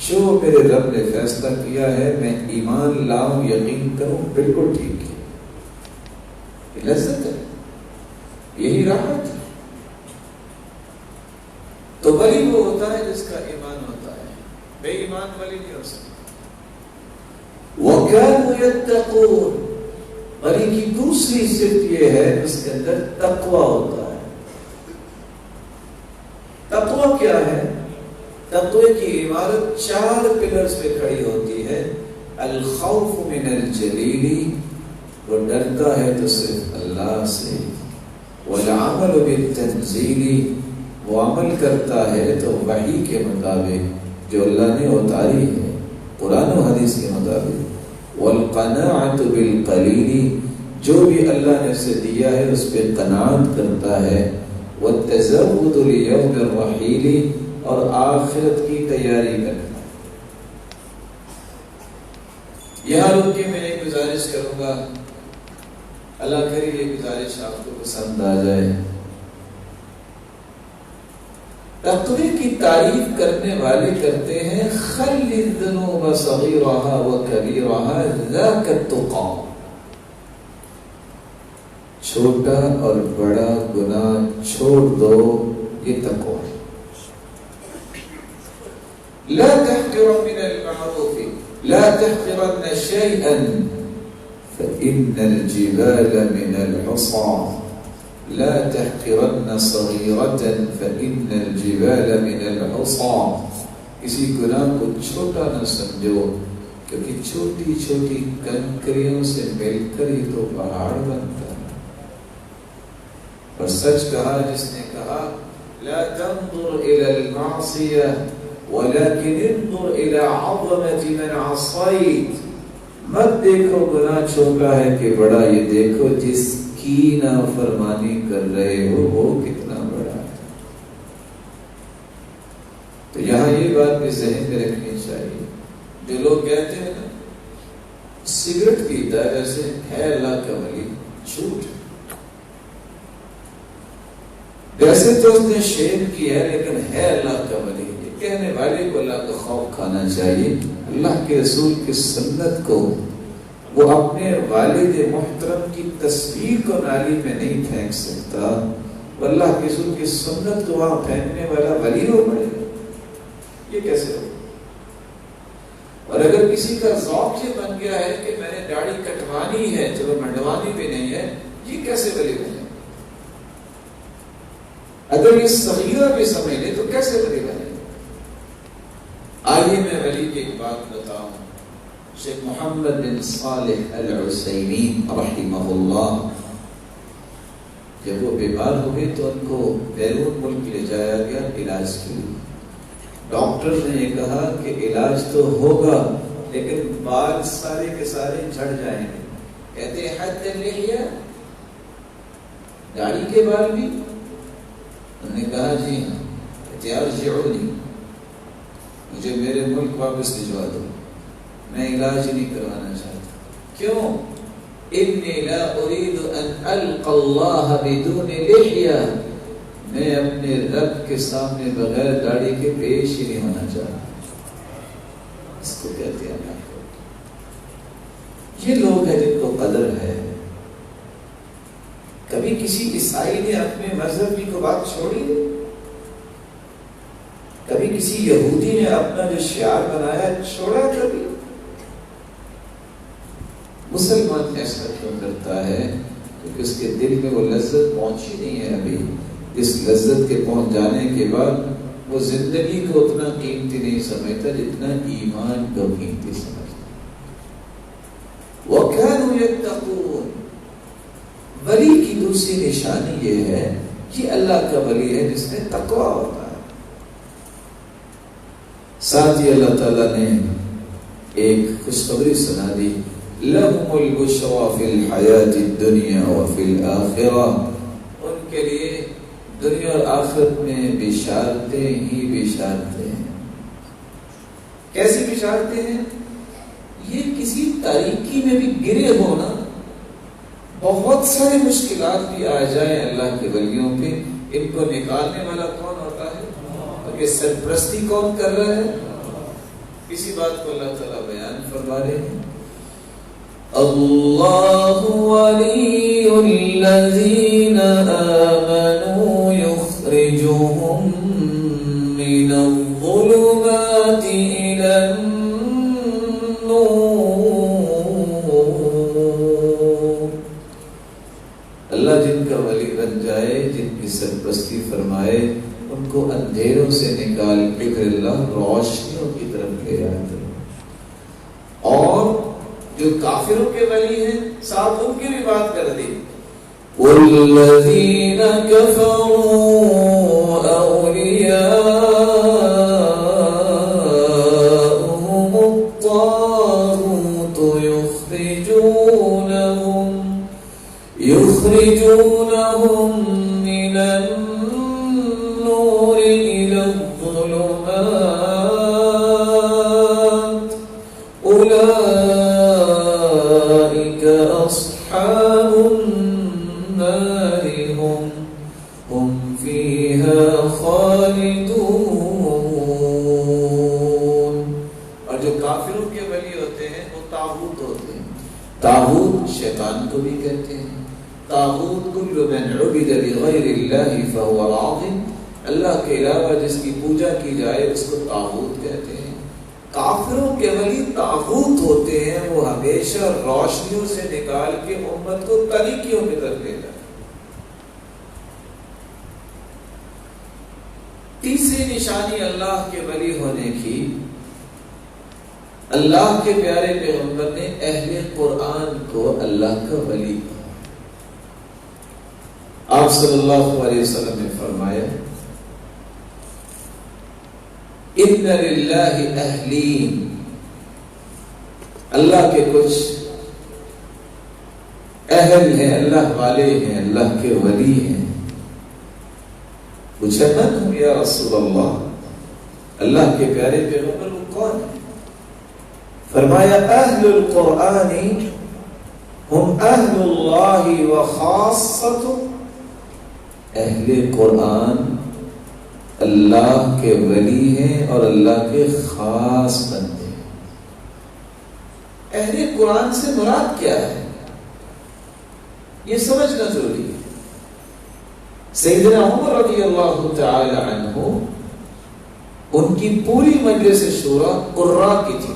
جو میرے رب نے فیصلہ کیا ہے میں ایمان لاؤں, یقین کروں, بالکل ٹھیک ہے. یہ لذت ہے, یہی راحت ہے. تو ولی وہ ہوتا ہے جس کا ایمان ہوتا ہے, بے ایمان ولی نہیں ہو سکتا. وَكَانُوا يَتَّقُونَ, ولی کی دوسری صفت یہ ہے اس کے اندر تقوی ہوتا ہے. تقوی کیا ہے؟ تقوی کی عبارت 4 پلرز پہ کھڑی ہوتی ہے. الخوف من الجلیل, وہ ڈرتا ہے تو صرف اللہ سے. والعمل بالتنزیل, وہ عمل کرتا ہے تو وحی کے مطابق جو اللہ نے اتاری ہے, قرآن و حدیث کے مطابق. والقناعت بالقلیل, جو بھی اللہ نے اسے دیا ہے اس پہ قناعت کرتا ہے. والتزود لیوم الرحیل, اور آخرت کی تیاری کرتا ہے. یہاں رک کے میں ایک گزارش کروں گا, اللہ کرے یہ گزارش آپ کو پسند آ جائے. تقوی کی تعریف کرنے والے کرتے ہیں خل الذنوب صغیرها وکبیرها ذاک التقی, چھوٹا اور بڑا گناہ چھوڑ دو, یہ تقوی. لا تحقر من المعروف لا تحقرن شيئا فإن الجبال من الحصى لا تحقرن صغيرة فإن الجبال من الحصى. کسی گناہ کو چھوٹا نہ سمجھو کیونکہ چھوٹی چھوٹی کنکریوں سے مل کر ہی تو پہاڑ بنتا ہے. اور سچ کہا جس نے کہا لا تنظر إلى المعصية ولكن انظر إلى عظمة من عصيت. مت دیکھو گناہ چھوٹا ہے کہ بڑا, یہ دیکھو جس کی نافرمانی کر رہے ہو وہ کتنا بڑا ہے. تو یہاں یہ بات بھی ذہن میں رکھنی چاہیے. جو لوگ کہتے ہیں نا سگریٹ پیتا ہے ویسے ہے اللہ کا ولی, جھوٹ. ویسے تو اس نے شیر کیا ہے لیکن ہے اللہ کا ولی. یہ کہنے والے کو اللہ کا خوف کھانا چاہیے. اللہ کے رسول کی سنت کو وہ اپنے والد محترم کی تصویر کو نالی میں نہیں پھینک سکتا. وہ اللہ کے رسول کی سنت کو وہاں پھینکنے والا ولی ہو پڑے گا. یہ کیسے ہو؟ اور اگر کسی کا ذوق یہ بن گیا ہے کہ میں نے داڑھی کٹوانی ہے, چلو منڈوانی بھی نہیں ہے, یہ کیسے ولی بنے؟ اگر یہ صغیرہ بھی سمجھ لے تو کیسے ولی بنے؟ آئیے میں ولی کی ایک بات بتاؤں. شیخ محمد بن صالح العثیمین رحمہ اللہ جب وہ بیمار ہوئے تو ان کو بیرون ملک لے جایا گیا علاج کے لیے. ڈاکٹر نے یہ کہا کہ علاج تو ہوگا لیکن بال سارے کے سارے جھڑ جائیں گے. کہتے ہیں حد اللحیہ, داڑھی کے بال بھی. انہوں نے کہا جی ہاں. ارجعونی, مجھے میرے ملک واپس بھجوا دو, میں علاج نہیں کروانا چاہتا. کیوں؟ انی لا اريد ان القى الله بدون لحیہ, میں اپنے رب کے سامنے بغیر داڑھی کے پیش ہی نہیں ہونا چاہتا. اس کو کہتے ہیں اللہ کو. یہ لوگ ہیں جن کو قدر ہے. کبھی کسی عیسائی نے اپنے مذہب کی کو بات چھوڑی ہے؟ کبھی کسی یہودی نے اپنا جو شعار بنایا چھوڑا کبھی؟ مسلمان ایسا کیوں کرتا ہے؟ کیونکہ اس کے دل میں وہ لذت پہنچی نہیں ہے ابھی. اس لذت کے پہنچ جانے کے بعد وہ زندگی کو اتنا قیمتی نہیں سمجھتا جتنا ایمان کو قیمتی سمجھتا. وَكَانُوا يَتَّقُونَ, ولی کی دوسری نشانی یہ ہے کہ اللہ کا ولی ہے جس میں تقوی ہوتا ہے. ساتھ ہی اللہ تعالیٰ نے ایک خوشخبری سنا دی، لَهُمُ الْبُشْرَى فِي الْحَيَاةِ الدُّنْيَا وَفِي الْآخِرَةِ، ان کے لیے دنیا اور آخرت میں بشارتیں ہی بشارتیں ہیں۔ کیسی بشارتیں ہیں؟ یہ کسی تاریکی میں بھی گرے ہونا، بہت ساری مشکلات بھی آ جائیں اللہ کے ولیوں پہ، ان کو نکالنے والا کون ہوتا ہے؟ کہ سرپرستی کون کر رہا ہے؟ اسی بات کو اللہ تعالیٰ بیان فرما رہے ہیں، اللہ ولی الذین آمنوا یخرجهم من الظلمات الی النور، اللہ جن کا ولی بن جائے، جن کی سرپرستی فرمائے، ان کو اندھیروں سے نکال کے پھر اللہ روشنیوں کی طرف لے جاتا ہے۔ اور جو کافروں کے ولی ہیں ساتھ ان کی بھی بات کر دی، وَالَّذِينَ كَفَرُوا أَوْلِيَاؤُهُمُ الطَّاغُوتُ يُخْرِجُونَهُم مِّنَ النُّورِ إِلَى الظُّلُمَاتِ أُولَئِكَ أَصْحَابُ النَّارِ هُمْ فِيهَا خَالِدُونَ۔ اور جو کافروں کے ولی ہوتے ہیں وہ طاغوت ہوتے ہیں۔ طاغوت شیطان کو بھی کہتے ہیں، طاغوت کل من عبد بغیر اللہ فهو راض، اللہ کے علاوہ جس کی پوجا کی جائے اس کو طاغوت کہتے ہیں۔ کافروں کے ولی طاغوت ہوتے ہیں، وہ ہمیشہ روشنیوں سے نکال کے امت کو تاریکیوں کی طرف لے جاتے ہیں۔ تیسری نشانی اللہ کے ولی ہونے کی، اللہ کے پیارے پیغمبر نے اہل قرآن کو اللہ کا ولی کہا۔ آپ صلی اللہ علیہ وسلم نے فرمایا، اِنَّ لِلَّهِ أَهْلِينَ، اللہ کے کچھ اہل ہیں، اللہ والے ہیں، اللہ کے ولی ہیں۔ پوچھا من ہم یا رسول اللہ، اللہ کے پیارے پیغمبر وہ کون ہیں؟ فرمایا اہل القرآن ہم اہل اللہ وخاصته، اہل قرآن اللہ کے ولی ہیں اور اللہ کے خاص بندے ہیں۔ اہل قرآن سے مراد کیا ہے یہ سمجھنا ضروری ہے۔ سیدنا عمر رضی اللہ تعالی عنہ، ان کی پوری مجلس شورا قراء کی تھی،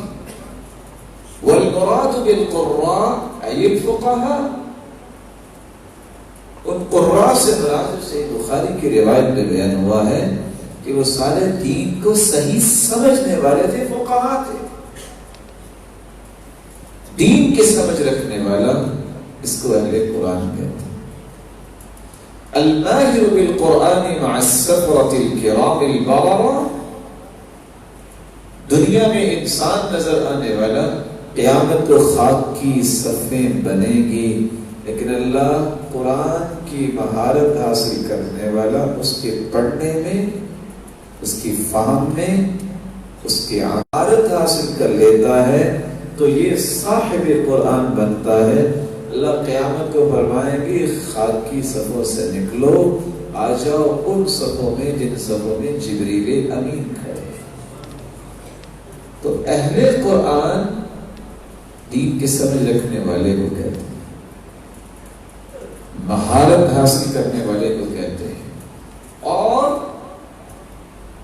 والمراد بالقراء ای الفقہاء، ان قراء سے مراد سے بخاری کی روایت میں بیان ہوا ہے کہ وہ سارے دین کو صحیح سمجھنے والے تھے، فقہاء تھے، دین کی سمجھ رکھنے والا، اس کو اہل قرآن کہتے ہیں۔ الماہر بالقرآن مع السفرة الکرام البررہ، دنیا میں انسان نظر آنے والا قیامت کو خاک کی صفیں بنے گی، لیکن اللہ قرآن کی مہارت حاصل کرنے والا اس کے پڑھنے میں، اس کی فہم میں، اس کی مہارت حاصل کر لیتا ہے تو یہ صاحب قرآن بنتا ہے۔ اللہ قیامت کو فرمائیں گے خاک کی صفوں سے نکلو، آ جاؤ ان صفوں میں جن صفوں میں جبریل امین کھڑے۔ تو اہل قرآن دین کی سمجھ رکھنے والے کو کہتے ہیں، مہارت حاصل کرنے والے کو کہتے ہیں۔ اور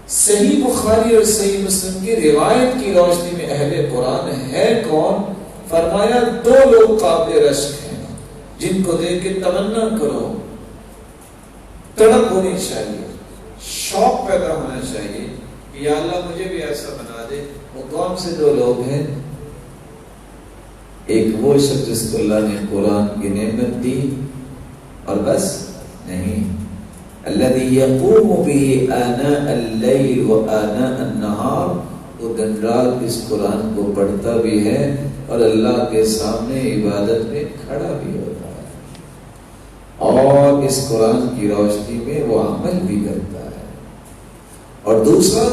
صحیح بخاری اور صحیح مسلم کی روایت کی روشنی میں اہل قرآن ہے کون؟ فرمایا دو لوگ قابل رشک ہیں جن کو دیکھ کے تمنا کرو، تڑپ ہونی چاہیے، شوق پیدا ہونا چاہیے کہ یا اللہ مجھے بھی ایسا بنا دے۔ وہ کون سے دو لوگ ہیں؟ ایک وہ شخص جس کو اللہ نے قرآن کی نعمت دی اور بس نہیں، الذي يقوم به آناء الليل وآناء النهار وہ دن رات اس قرآن کو پڑھتا بھی ہے اور اللہ کے سامنے عبادت میں کھڑا بھی ہوتا ہے اور اس قرآن کی روشنی میں وہ عمل بھی کرتا ہے. اور دوسرا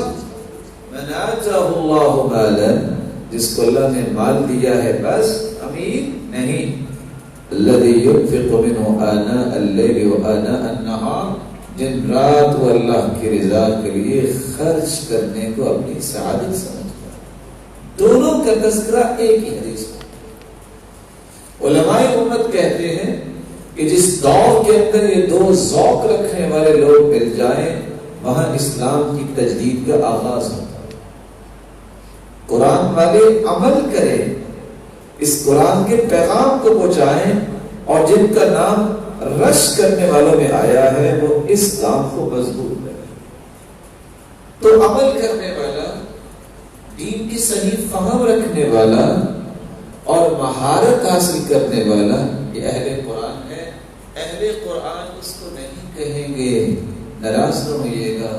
من آتاہ اللہ مالا، جس کو اللہ نے مال دیا ہے بس امیر نہیں، الذی ينفق منه آناء الليل وآناء النهار، دن رات وہ اللہ کی رضا کے لیے خرچ کرنے کو اپنی سعادت سمجھتا ہے. دونوں کا تذکرہ ایک ہی حدیث میں. علماء امت کہتے ہیں کہ جس دور کے اندر یہ دو ذوق رکھنے والے لوگ مل جائیں وہاں اسلام کی تجدید کا آغاز ہوتا ہے. قرآن والے عمل کریں، اس قرآن کے پیغام کو پہنچائیں، اور جن کا نام رش کرنے والوں میں آیا ہے وہ اس کام کو مضبوط کریں. تو عمل کرنے والا، دین کی صحیح فہم رکھنے والا اور مہارت حاصل کرنے والا یہ اہل قرآن ہے. اہل قرآن اس کو نہیں کہیں گے، ناراض نہ ہوئیے گا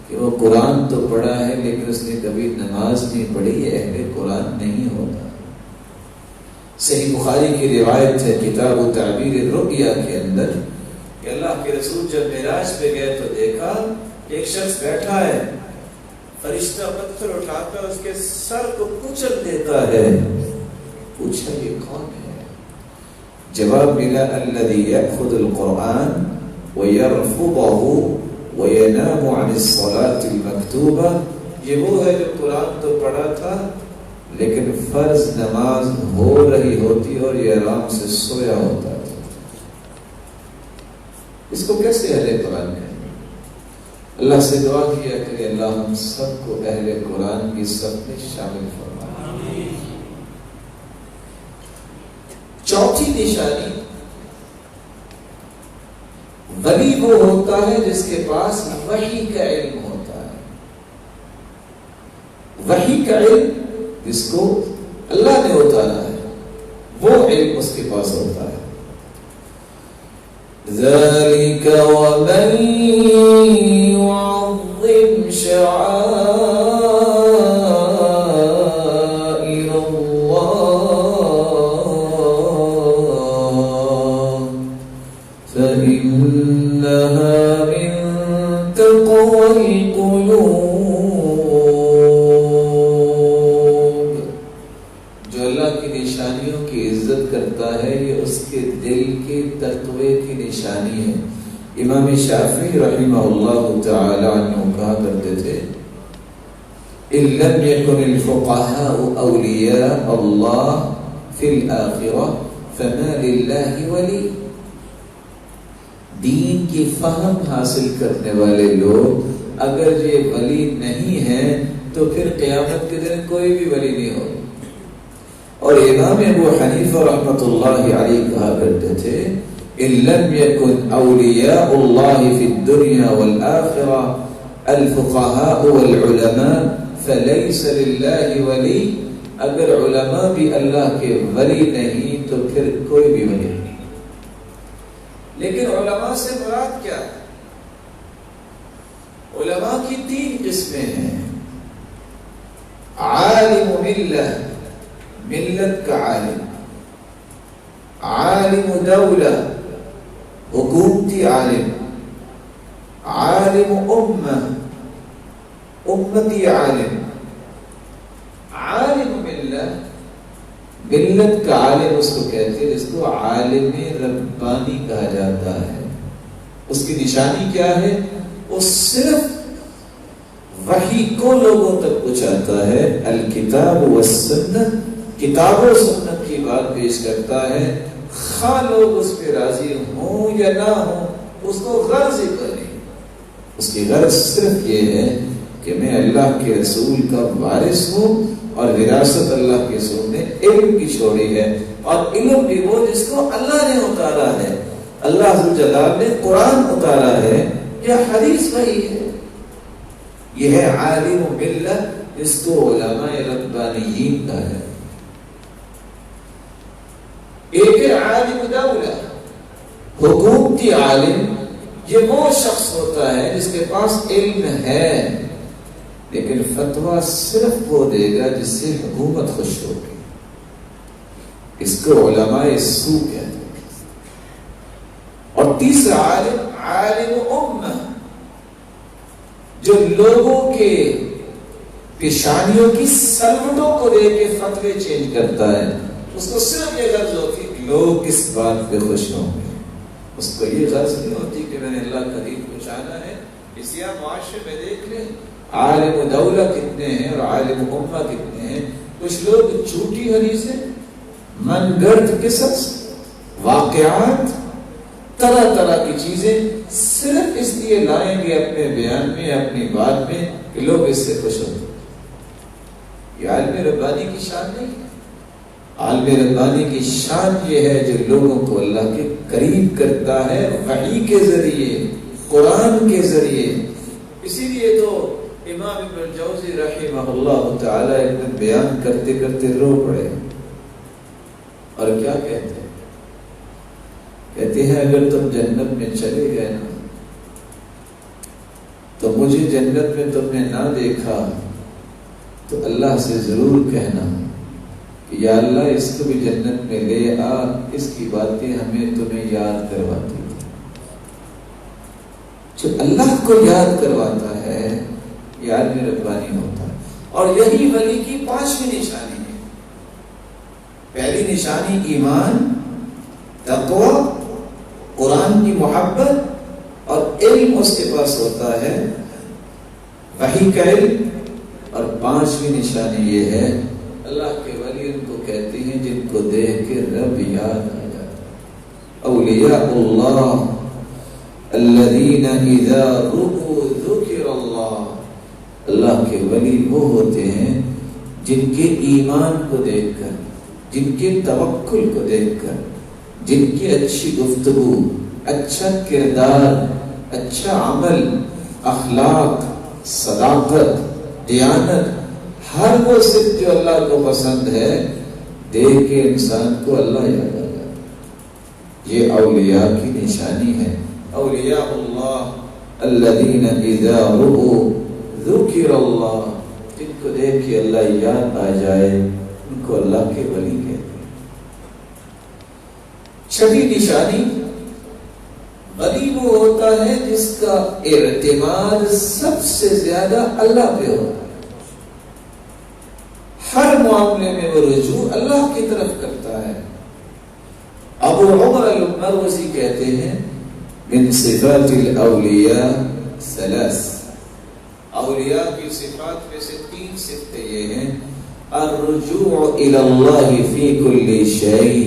کہ وہ قرآن تو پڑھا ہے لیکن اس نے کبھی نماز نہیں پڑھی، یہ اہل قرآن نہیں ہوتا. صحیح بخاری کی روایت ہے کتاب و تعبیر الرؤیا کے اندر کہ اللہ کے رسول جب معراج پہ گئے تو دیکھا ایک شخص بیٹھا ہے، فرشتہ پتھر اٹھاتا اس کے سر کو کچل دیتا ہے. پوچھا یہ کون ہے؟ جواب ملا الذی یأخذ القرآن ویرفضہ وینام عن الصلاة المکتوبہ، یہ وہ ہے جو قرآن تو پڑھا تھا لیکن فرض نماز ہو رہی ہوتی اور یہ آرام سے سویا ہوتا تھا. اس کو کیسے اہل قرآن کہیں؟ اللہ سے دعا کیا کہ اللہ ہم سب کو اہل قرآن کی صف میں شامل فرمائے. چوتھی نشانی، ولی وہ ہوتا ہے جس کے پاس وحی کا علم ہوتا ہے. وحی کا علم جس کو اللہ نے اتارا ہے وہ علم اس کے پاس ہوتا ہے. ذَلِكَ وَمَن يُعَظِّمْ شَعَائِرَ اللَّهِ فَإِنَّهَا مِن تَقْوَى الْقُلُوبِ. یہ اس کے دل کے تقوی کی نشانی ہے. امام شافعی رحمہ اللہ تعالی عنہ کہا کرتے تھے إِن لَمْ يَكُنِ الْفُقَهَاءُ أَوْلِيَاءَ اللَّهِ فِي الْآخِرَةِ فَمَا لِلَّهِ وَلِيٌّ. دین کی فہم حاصل کرنے والے لوگ اگر یہ ولی نہیں ہیں تو پھر قیامت کے دن کوئی بھی ولی نہیں ہوگا. اور امام ابو حنیفہ رحمۃ اللہ علیہ کہا کرتے تھے إِن لَمْ يَكُنْ أَوْلِيَاءُ اللَّهِ فِي الدُّنْيَا وَالْآخِرَةِ الْفُقَهَاءُ وَالْعُلَمَاءُ فَلَيْسَ لِلَّهِ وَلِيٌّ. اگر علماء بھی اللہ کے ولی نہیں تو پھر کوئی بھی ولی نہیں. لیکن علماء سے مراد کیا ہے؟ علماء کی تین قسمیں ہیں. عالم ملہ، ملت کا عالم، عالم دولہ، حکومتی عالم، عالم امہ، امتی عالم. عالم ملہ، ملت کا عالم اس کو کہتے ہیں جس کو عالم ربانی کہا جاتا ہے. اس کی نشانی کیا ہے؟ وہ صرف وحی کو لوگوں تک پہنچاتا ہے. الکتاب والسنت، کتاب و سنت کی بات پیش کرتا ہے، خواہ لوگ اس پہ راضی ہوں یا نہ ہوں، اس کو غرض ہی کریں. اس کی غرض صرف یہ ہے کہ میں اللہ کے رسول کا وارث ہوں اور وراثت اللہ کے رسول نے علم کی چھوڑی ہے، اور علم بھی وہ جس کو اللہ نے اتارا ہے. اللہ ذوالجلال نے قرآن اتارا ہے یا حدیث وحی ہے. یہ ہے عالم ملت، اس کو علماء ربانیین کا ہے. ایک ہے عالم دولہ، حکومتی عالم. یہ وہ شخص ہوتا ہے جس کے پاس علم ہے لیکن فتویٰ صرف وہ دے گا جس سے حکومت خوش ہوگی. اس کو علماء سو کہتے ہیں. اور تیسرا عالم امہ، جو لوگوں کے پیشانیوں کی سلوٹوں کو دے کے فتوے چینج کرتا ہے. اس کو صرف یہ غرض ہوتی ہے کہ لوگ کس بات پہ خوش ہوں گے. اس کو یہ غرض نہیں ہوتی کہ میں نے اللہ کا دین پہنچانا ہے. اس لیے معاشرے میں دیکھ لیں عالم دولہ کتنے ہیں اور عالم امہ کتنے ہیں. کچھ لوگ جھوٹی حدیثیں، من گڑت قصص، واقعات، طرح طرح کی چیزیں صرف اس لیے لائیں گے اپنے بیان میں، اپنی بات میں کہ لوگ اس سے خوش ہوں. یہ عالم ربانی کی شان نہیں ہے. عالم ربانی کی شان یہ ہے جو لوگوں کو اللہ کے قریب کرتا ہے وحی کے ذریعے، قرآن کے ذریعے. اسی لیے تو امام ابن الجوزی رحمہ اللہ تعالی ایک دن بیان کرتے کرتے رو پڑے. اور کیا کہتے ہیں؟ کہتے ہیں اگر تم جنت میں چلے گئے نا تو مجھے جنت میں تم نے نہ دیکھا تو اللہ سے ضرور کہنا کہ یا اللہ اس کو بھی جنت میں لے آ، اس کی باتیں ہمیں تمہیں یاد کرواتی. جو اللہ کو یاد کرواتا ہے یہ عالم ربانی ہوتا ہے. اور یہی ولی کی 5ویں نشانی ہے. پہلی نشانی ایمان، تقوی، قرآن کی محبت اور علم اس کے پاس ہوتا ہے، وحی کا علم. اور 5ویں نشانی یہ ہے اللہ کے ولی ان کو کہتے ہیں جن کو دیکھ کے رب یاد آ جاتا ہے. اولیاء اللہ الذین اذا رؤوا ذکر اللہ. اللہ کے ولی وہ ہوتے ہیں جن کے ایمان کو دیکھ کر، جن کے توکل کو دیکھ کر، جن کی اچھی گفتگو، اچھا کردار، اچھا عمل، اخلاق، صداقت، دیانت، ہر وہ صفت جو اللہ کو پسند ہے دیکھ کے انسان کو اللہ یاد آ جاتا ہے. یہ اولیاء کی نشانی ہے. اولیاء اللہ الذین اذا رؤوا ذکر اللہ. جن کو دیکھ کے اللہ یاد آ جائے ان کو اللہ کے ولی کہتے ہیں. 6ویں نشانی ولی وہ ہوتا ہے جس کا اعتماد سب سے زیادہ اللہ پہ ہوتا ہے. ہر معاملے میں وہ رجوع اللہ کی طرف کرتا ہے. ابو عمر المروزی کہتے ہیں من صفات الاولیاء 3. اولیاء کی صفات میں سے 3 صفتیں یہ ہیں: الرجوع الى اللہ فی کل شیء،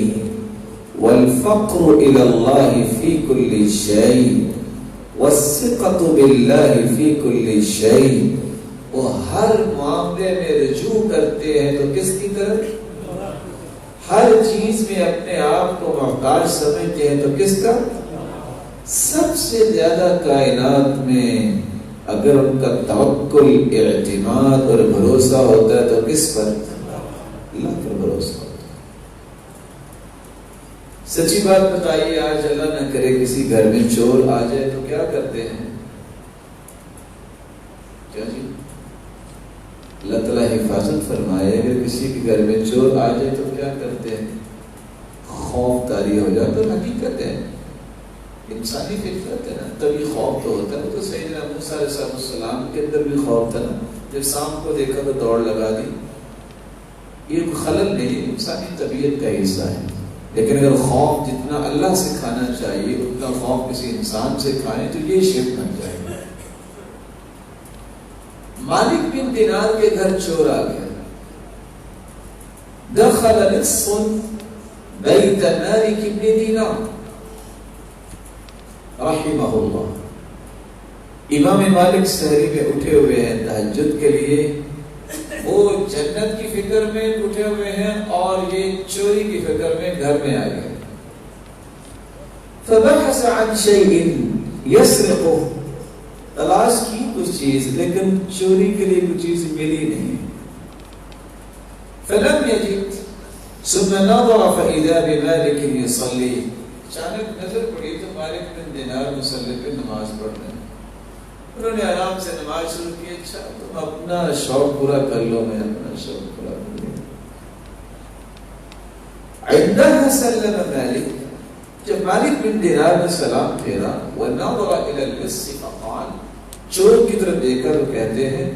والفقر الى اللہ فی کل شیء، والثقۃ باللہ فی کل شیء. وہ ہر معاملے میں رجوع کرتے ہیں تو کس کی طرف؟ ہر چیز میں اپنے آپ کو محتاج سمجھتے ہیں تو کس کا؟ سب سے زیادہ کائنات میں اگر ان کا توکل، اعتماد اور بھروسہ ہوتا ہے تو کس پر؟ اللہ پر بھروسہ ہوتا ہے. سچی بات بتائیے، آج اللہ نہ کرے کسی گھر میں چور آ جائے تو کیا کرتے ہیں؟ کیا جی؟ اللہ تعالیٰ حفاظت فرمائے. اگر کسی کے گھر میں چور آ جائے تو کیا کرتے ہیں؟ خوف طاری ہو جاتا. تو حقیقت ہے، انسانی فطرت ہے نا، تبھی خوف تو ہوتا ہے. تو سیدنا موسیٰ علیہ السلام کے اندر بھی خوف تھا نا. جب سانپ کو دیکھا تو دوڑ لگا دی. یہ خلل نہیں، انسانی طبیعت کا حصہ ہے. لیکن اگر خوف جتنا اللہ سے کھانا چاہیے اتنا خوف کسی انسان سے کھائیں تو یہ شرک بن جائے گا. مالک بن دینار کے گھر چور آ گیا. دخل نصف بیت مالک بن دینار رحمہ اللہ. امام مالک سحری میں اٹھے ہوئے ہیں تہجد کے لیے. وہ جنت کی فکر میں اٹھے ہوئے ہیں اور یہ چوری کی فکر میں گھر میں آ گئے. فبحث عن شيء يسرقه. تلاش کی کچھ چیز لیکن چوری کے لیے کچھ چیز ملی نہیں. فلم يجد ثم نظر فإذا بمالك يصلي. اچانک نظر پڑی تو مالک بن دینار مصلی پہ نماز پڑھ رہے ہیں. انہوں نے آرام سے نماز شروع کی. اچھا تم اپنا شوق پورا کر لو, میں اپنا شوق پورا کر لوں. عندها سلم مالک, جب مالک بن دینار نے سلام پھیرا, ونظر الى اللص فقال, چور کی طرف دیکھ کر وہ کہتے ہیں,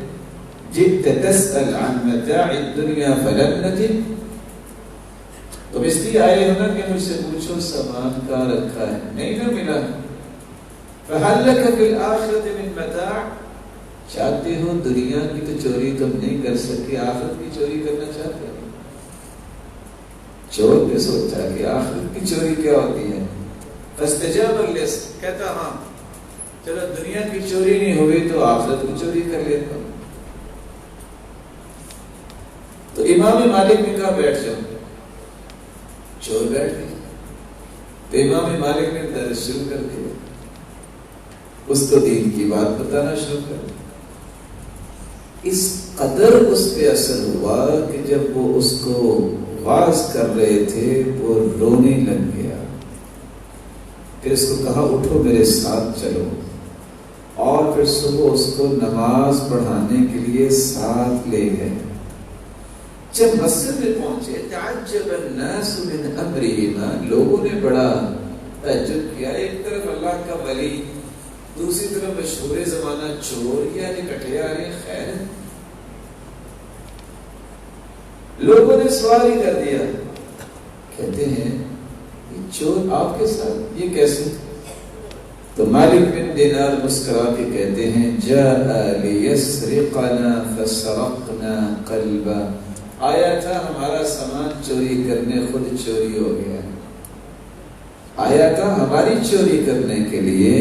جئت تسأل عن متاع الدنيا فلم نجد, تم اس لیے آئے ہو نا کہ مجھ سے پوچھو سامان کہاں رکھا ہے, نہیں نہ ملا. فهل لك في الآخرة من متاع, چاہتے ہو دنیا کی تو چوری تم نہیں کر سکے, آخرت کی چوری کرنا چاہتے ہو. چور نے سوچا کہ آخرت کی چوری کیا ہوتی ہے. فاستجاب اللص, کہتا ہاں چلو دنیا کی چوری نہیں ہوئی تو آخرت کی چوری کر لیتا ہوں. تو امام مالک نے کہا بیٹھ جاؤ. چور بیٹھ گئے تو امام مالک نے درس شروع کر دیا, اس کو دین کی بات بتانا شروع کر دیا. اس قدر اس پہ اثر ہوا کہ جب وہ اس کو واز کر رہے تھے وہ رونے لگ گیا. پھر اس کو کہا اٹھو میرے ساتھ چلو, اور پھر صبح اس کو نماز پڑھانے کے لیے ساتھ لے گئے. جب مسجد میں پہنچے, تعجب الناس من امرهما, لوگوں نے بڑا تعجب کیا. ایک طرف اللہ کا ولی, دوسری طرف مشہور زمانہ چور, یعنی اکٹھے آ رہے. خیر لوگوں نے سوال ہی کر دیا, کہتے ہیں یہ چور آپ کے ساتھ, یہ کیسے؟ تو مالک بن دینار مسکرا کے کہتے ہیں, جاء لیسرقنا فسرقنا قلبا, آیا تھا ہمارا سامان چوری کرنے, خود چوری ہو گیا. آیا تھا ہماری چوری کرنے کے لیے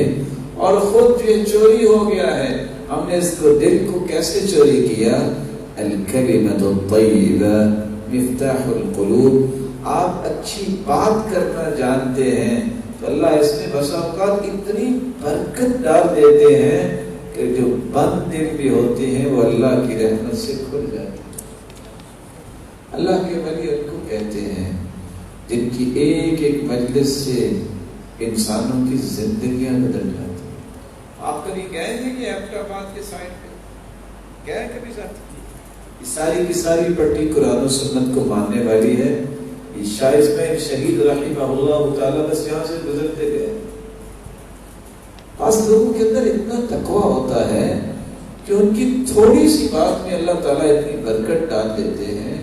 اور خود جو چوری ہو گیا ہے. ہم نے اس کو دل کو کیسے چوری کیا؟ الکلمۃ الطیبہ مفتاح القلوب, آپ اچھی بات کرنا جانتے ہیں تو اللہ اس میں بسا اوقات اتنی برکت ڈال دیتے ہیں کہ جو بند دل بھی ہوتے ہیں وہ اللہ کی رحمت سے کھل جاتے ہیں. اللہ کے ولی ان کو کہتے ہیں جن کی ایک ایک مجلس سے انسانوں کی زندگیاں بدل جاتی ہیں. آپ کبھی گئے ہیں کہ احمدآباد کے سائٹ پہ گئے کبھی ساتھ؟ ساری کی ساری پٹی قرآن و سنت کو ماننے والی ہے. شاہ اسماعیل شہید رحمہ اللہ تعالیٰ بس یہاں سے گزرتے گئے. بعض لوگوں کے اندر اتنا تقویٰ ہوتا ہے کہ ان کی تھوڑی سی بات میں اللہ تعالیٰ اتنی برکت ڈال دیتے ہیں,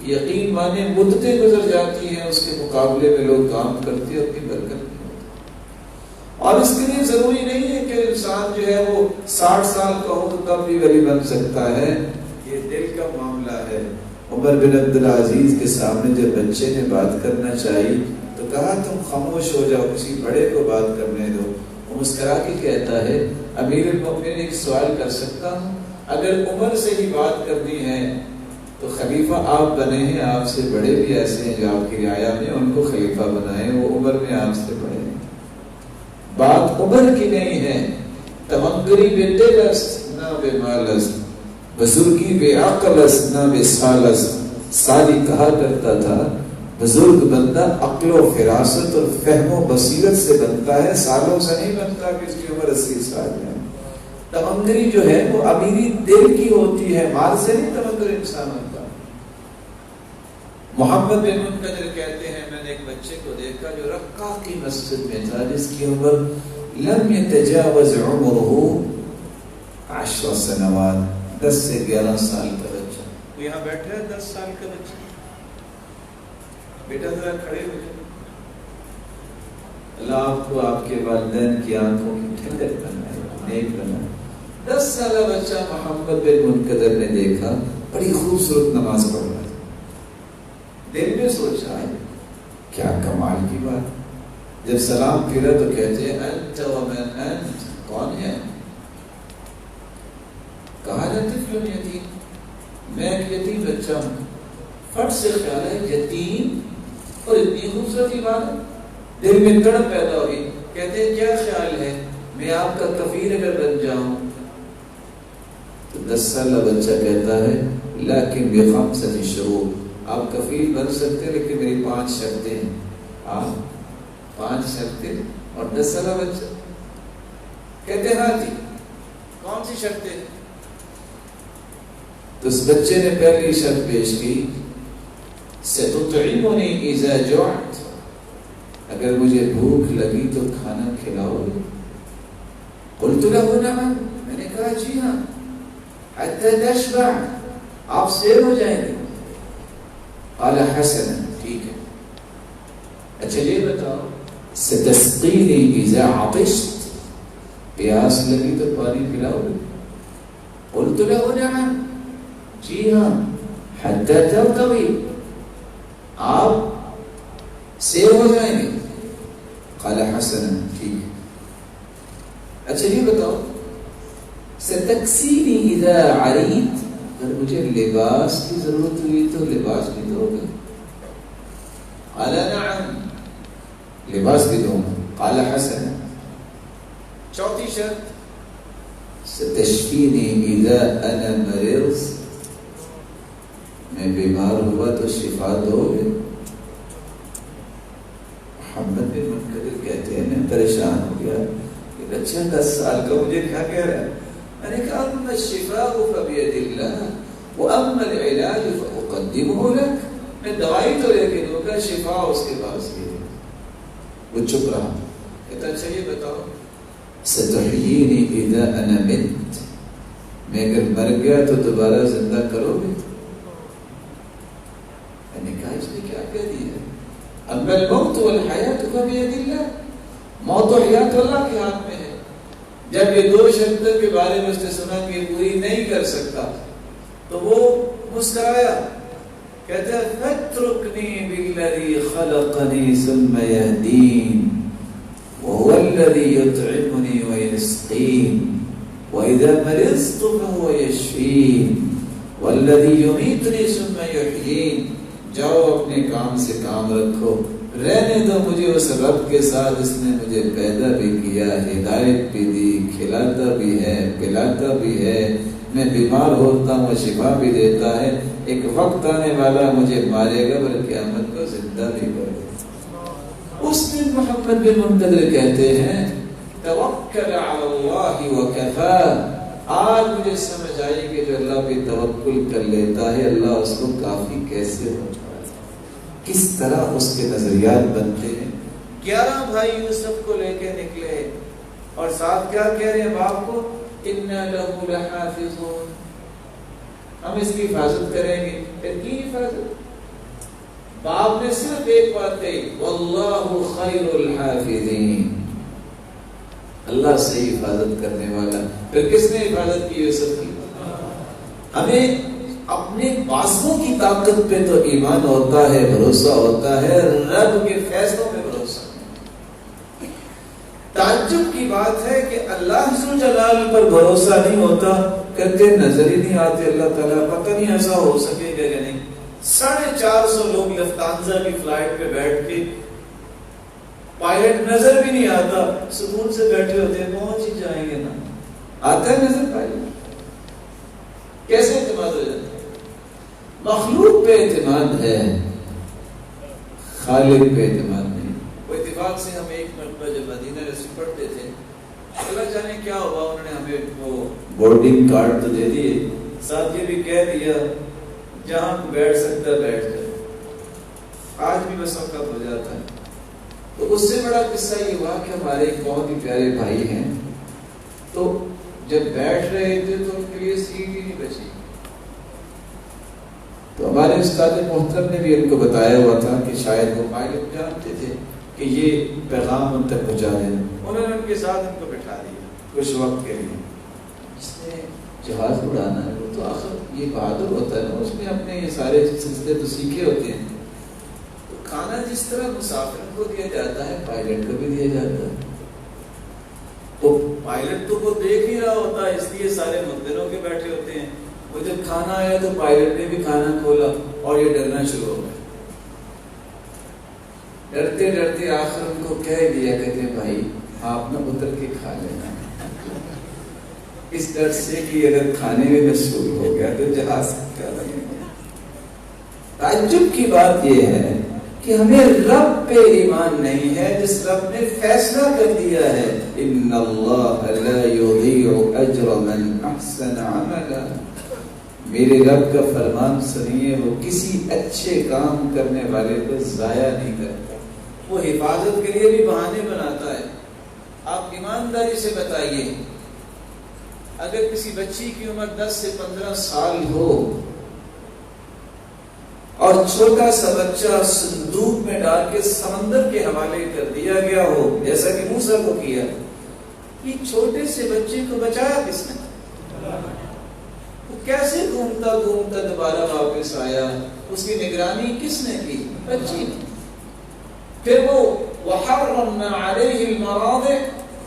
یقین مانے مدتیں گزر جاتی ہیں, اس کے مقابلے میں لوگ کام کرتے ہیں اپنی برکت نہیں ہوتی. اور اس کے لیے ضروری نہیں ہے کہ انسان جو ہے وہ 60 سال کا ہو تو تب بھی ولی بن سکتا ہے. یہ دل کا معاملہ ہے. عمر بن عبدالعزیز کے سامنے جب بچے نے بات کرنا چاہی تو کہا تم خاموش ہو جاؤ, کسی بڑے کو بات کرنے دو. وہ مسکرا کے کہتا ہے, امیر المؤمنین ایک سوال کر سکتا ہوں؟ اگر عمر سے ہی بات کرنی ہے تو خلیفہ آپ بنے ہیں, آپ سے بڑے بھی ایسے ہیں جو آپ کی رعایا میں, ان کو خلیفہ بنائیں, وہ عمر میں آپ سے بڑے ہیں. بات عمر کی نہیں ہے. تمنگری بے دل است نہ بے مال است, بزرگی بے عقل است نہ بے سال است. سالی کہا کرتا تھا بزرگ بندہ عقل و فراست اور فہم و بصیرت سے بنتا ہے, سالوں سے نہیں بنتا کہ اس کی عمر 80 سال ہے. تمنگری جو ہے وہ امیری دل کی ہوتی ہے, مال سے نہیں تمنگر انسان ہوتا. محمد بن منقدر کہتے ہیں میں نے ایک بچے کو دیکھا جو رقہ کی مسجد میں تھا, جس کی عمر لم يتجاوز عمره 10 سنوات, 10 سے 11 سال کا بچہ. وہ یہاں بیٹھا ہے 10 سال کا بچہ. بیٹا ذرا کھڑے ہو جائے. اللہ آپ کو آپ کے والدین کی آنکھوں کی ٹھنڈک بنائے, نیک بنائے. 10 سالہ بچہ محمد بن منقدر نے دیکھا بڑی خوبصورت نماز پڑھ رہا تھا. دل میں سوچا ہے کیا کمال کی بات. جب سلام پھیرا تو کہتے ہیں انت ومن انت, کون ہے؟ کہا جاتا ہے یتیم, میں ایک یتیم بچہ ہوں. فٹ سے خیال ہے یتیم اور اتنی خوبصورت عبادت, دل میں تڑپ پیدا ہوئی. کہتے ہیں کیا خیال ہے میں آپ کا کفیل اگر بن جاؤں؟ تو 10 سالہ بچہ کہتا ہے لیکن بخمسۃ شروط, آپ کفیل بن سکتے لیکن میری 5 شرطیں ہیں. آپ 5 شرطیں. اور 10 سالہ بچہ کہتے ہاں جی, سی شرطیں؟ تو اس بچے نے پہلی شرط پیش کی ستطعمنی اذا جعت، اگر مجھے بھوک لگی تو کھانا کھلاؤ گے؟ قلت له نعم، میں نے کہا جی ہاں، حتی تشبع، آپ سیر ہو جائیں گے۔ قال حسنا، ٹھیک ہے، اچھا یہ بتاؤ ستسقینی اذا عطشت، پیاس لگی تو پانی پلاؤ گے؟ قلت له نعم، جی ہاں، حتی ترتوی، آپ سیر ہو جائیں گے۔ قال حسنا، ٹھیک ہے، اچھا یہ بتاؤ ستکسینی اذا عریت، اگر مجھے لباس کی ضرورت ہوئی تو لباس بھی دو گے؟ قال نعم، لباس بھی دوں گا۔ قال حسنا، چوتھی شرط ستشفینی اذا انا مرض، میں بیمار ہوا تو شفا دو گے؟ محمد بن منکدر کہتے ہیں میں پریشان ہو گیا، کہ بچہ 10 سال کا مجھے کیا کہہ رہا ہے؟ میں نے کہا اما الشفاء فبید اللہ واما العلاج فاقدمه لك، میں دوائی تو لے کے دوں گا، شفا اس کے پاس ہی ہے۔ وہ چپ رہا، کہتا اچھا یہ بتاؤ ستحیینی اذا انا مت، میں اگر مر گیا تو دوبارہ زندہ کرو گے؟ میں نے کہا اس نے کیا کہہ دیا؟ اما الموت والحیات فبید اللہ، موت و حیات اللہ کے ہاتھ میں ہے۔ جب یہ دو شرطوں کے بارے میں اس نے سنا کہ پوری نہیں کر سکتا تو وہ مسکرایا، کہتا ہے فَاتْرُكْنِي بِالَّذِي خَلَقَنِي ثُمَّ يَهْدِينِ وَهُوَ الَّذِي يُطْعِمُنِي وَيَسْقِينِ وَإِذَا مَرِضْتُ فَهُوَ يَشْفِينِ وَالَّذِي يُمِيتُنِي ثُمَّ يُحْيِينِ۔ جاؤ اپنے کام سے کام رکھو، رہنے دو مجھے اس رب کے ساتھ جس نے مجھے پیدا بھی کیا، ہدایت بھی دی، کھلاتا بھی ہے، پلاتا بھی ہے، میں بیمار ہوتا ہوں شفا بھی دیتا ہے، ایک وقت آنے والا مجھے مارے گا پر قیامت کو زندہ بھی کرے گا۔ اس دن محمد بن منکدر کہتے ہیں توکل علی اللہ وکفا، آج مجھے سمجھ آئی کہ جو اللہ پہ توکل کر لیتا ہے اللہ اس کو کافی کیسے ہوتا ہے، کس طرح اس کے نظریات بنتے ہیں۔ 11 بھائی یوسف کو لے کے نکلے اور ساتھ کیا کہہ رہے ہیں باپ کو؟ اِنَّا لَهُ لَحَافِظُونَ، ہم اس کی حفاظت کریں گے۔ پھر کی حفاظت؟ باپ نے صرف ایک بات کہی وَاللَّهُ خَيْرُ الْحَافِظِينَ، اللہ سے حفاظت کرنے والا۔ پھر کس نے حفاظت کی؟ یوسف کی۔ ہمیں اپنے بازوں کی طاقت پہ تو ایمان ہوتا ہے، بھروسہ ہوتا ہے، رب کے فیصلوں پہ بھروسہ۔ تعجب کی بات ہے کہ اللہ ذو جلال پر بھروسہ نہیں ہوتا، کہتے نظر ہی نہیں آتے اللہ تعالیٰ، پتہ نہیں ایسا ہو سکے گا کہ نہیں۔ 450 لوگ لفتانزا کی فلائٹ پہ بیٹھ کے، پائلٹ نظر بھی نہیں آتا، سکون سے بیٹھے ہوتے ہیں، پہنچ ہی جائیں گے نا، آتا ہے نظر پائلٹ؟ کیسے اعتماد ہو جاتا ہے؟ مخلوق پہ اعتماد ہے، خالق پہ اعتماد نہیں۔ وہ اتفاق سے ہم ایک مرتبہ جب مدینہ رسول پڑھتے تھے، اللہ جانے کیا ہوا، انہوں نے ہمیں وہ بورڈنگ کارڈ تو دے دیے، ساتھ یہ بھی کہہ دیا جہاں بیٹھ سکتا بیٹھ جائے، آج بھی بس وقت ہو جاتا ہے۔ تو اس سے بڑا قصہ یہ ہوا کہ ہمارے ایک بہت ہی پیارے بھائی ہیں، تو جب بیٹھ رہے تھے تو ان کے لیے سیٹ ہی نہیں بچی، تو ہمارے استاد محترم نے بھی ان کو بتایا ہوا تھا کہ شاید وہ پائلٹ جانتے تھے کہ یہ پیغام ان تک پہنچا دیں، انہوں نے ان کے ساتھ ان کو بٹھا دیا کچھ وقت کے لیے۔ جس نے جہاز اڑانا ہے وہ تو آخر یہ بہادر ہوتا ہے نا، اس نے اپنے یہ سارے سلسلے تو سیکھے ہوتے ہیں۔ تو کھانا جس طرح مسافر کو دیا جاتا ہے پائلٹ کو بھی دیا جاتا ہے، تو پائلٹ تو وہ دیکھ ہی رہا ہوتا ہے، اس لیے سارے مقدروں کے بیٹھے ہوتے ہیں۔ وہ جب کھانا آیا تو پائلٹ نے بھی کھانا کھولا اور یہ ڈرنا شروع ہو گیا، ڈرتے ڈرتے آخر ان کو کہہ دیا، کہتے ہیں بھائی آپ نہ اتر کے کھا لینا، اس ڈر سے کہ اگر کھانے میں مشغول ہو گیا تو جہاز کیا لگے گا۔ تعجب کی بات یہ ہے کہ ہمیں رب پہ ایمان نہیں ہے جس رب نے فیصلہ کر دیا ہے ان اللہ لا یضیع اجر من احسن عملا، میرے رب کا فرمان سنیے، وہ کسی اچھے کام کرنے والے کو ضائع نہیں کرتا، وہ حفاظت کے لیے بھی بہانے بناتا ہے۔ آپ ایمانداری سے بتائیے، اگر کسی بچی کی عمر 10 سے 15 سال ہو اور چھوٹا سا بچہ صندوق میں ڈال کے سمندر کے حوالے کر دیا گیا ہو جیسا کہ موسیٰ کو کیا، یہ چھوٹے سے بچے کو بچایا کس نے؟ وہ کیسے گھومتا گھومتا دوبارہ واپس آیا؟ اس کی نگرانی کس نے کی؟ بچی نے۔ پھر وہ وَحَرَّمْنَا عَلَيْهِ الْمَرَاضِعَ،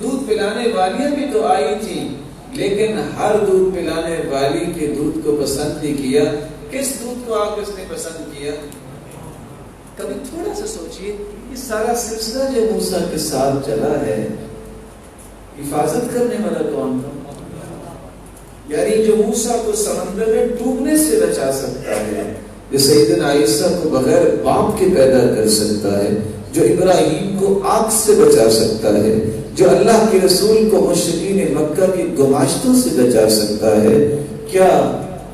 دودھ پلانے والیاں بھی تو آئی تھی، لیکن ہر دودھ پلانے والی کے دودھ کو پسند نہیں کیا۔ کس دودھ کو آپ اس نے پسند کیا؟ کبھی تھوڑا سا سوچئے، یہ سارا سلسلہ جو موسیٰ کے ساتھ چلا ہے، حفاظت کرنے والا کون تھا؟ یعنی جو موسیٰ کو سمندر میں ڈوبنے سے بچا سکتا ہے، جو سیدنا عیسیٰ کو بغیر باپ کے پیدا کر سکتا ہے، جو ابراہیم کو آگ سے بچا سکتا ہے، جو اللہ کے رسول کو مشرکین مکہ کی گماشتوں سے بچا سکتا ہے، کیا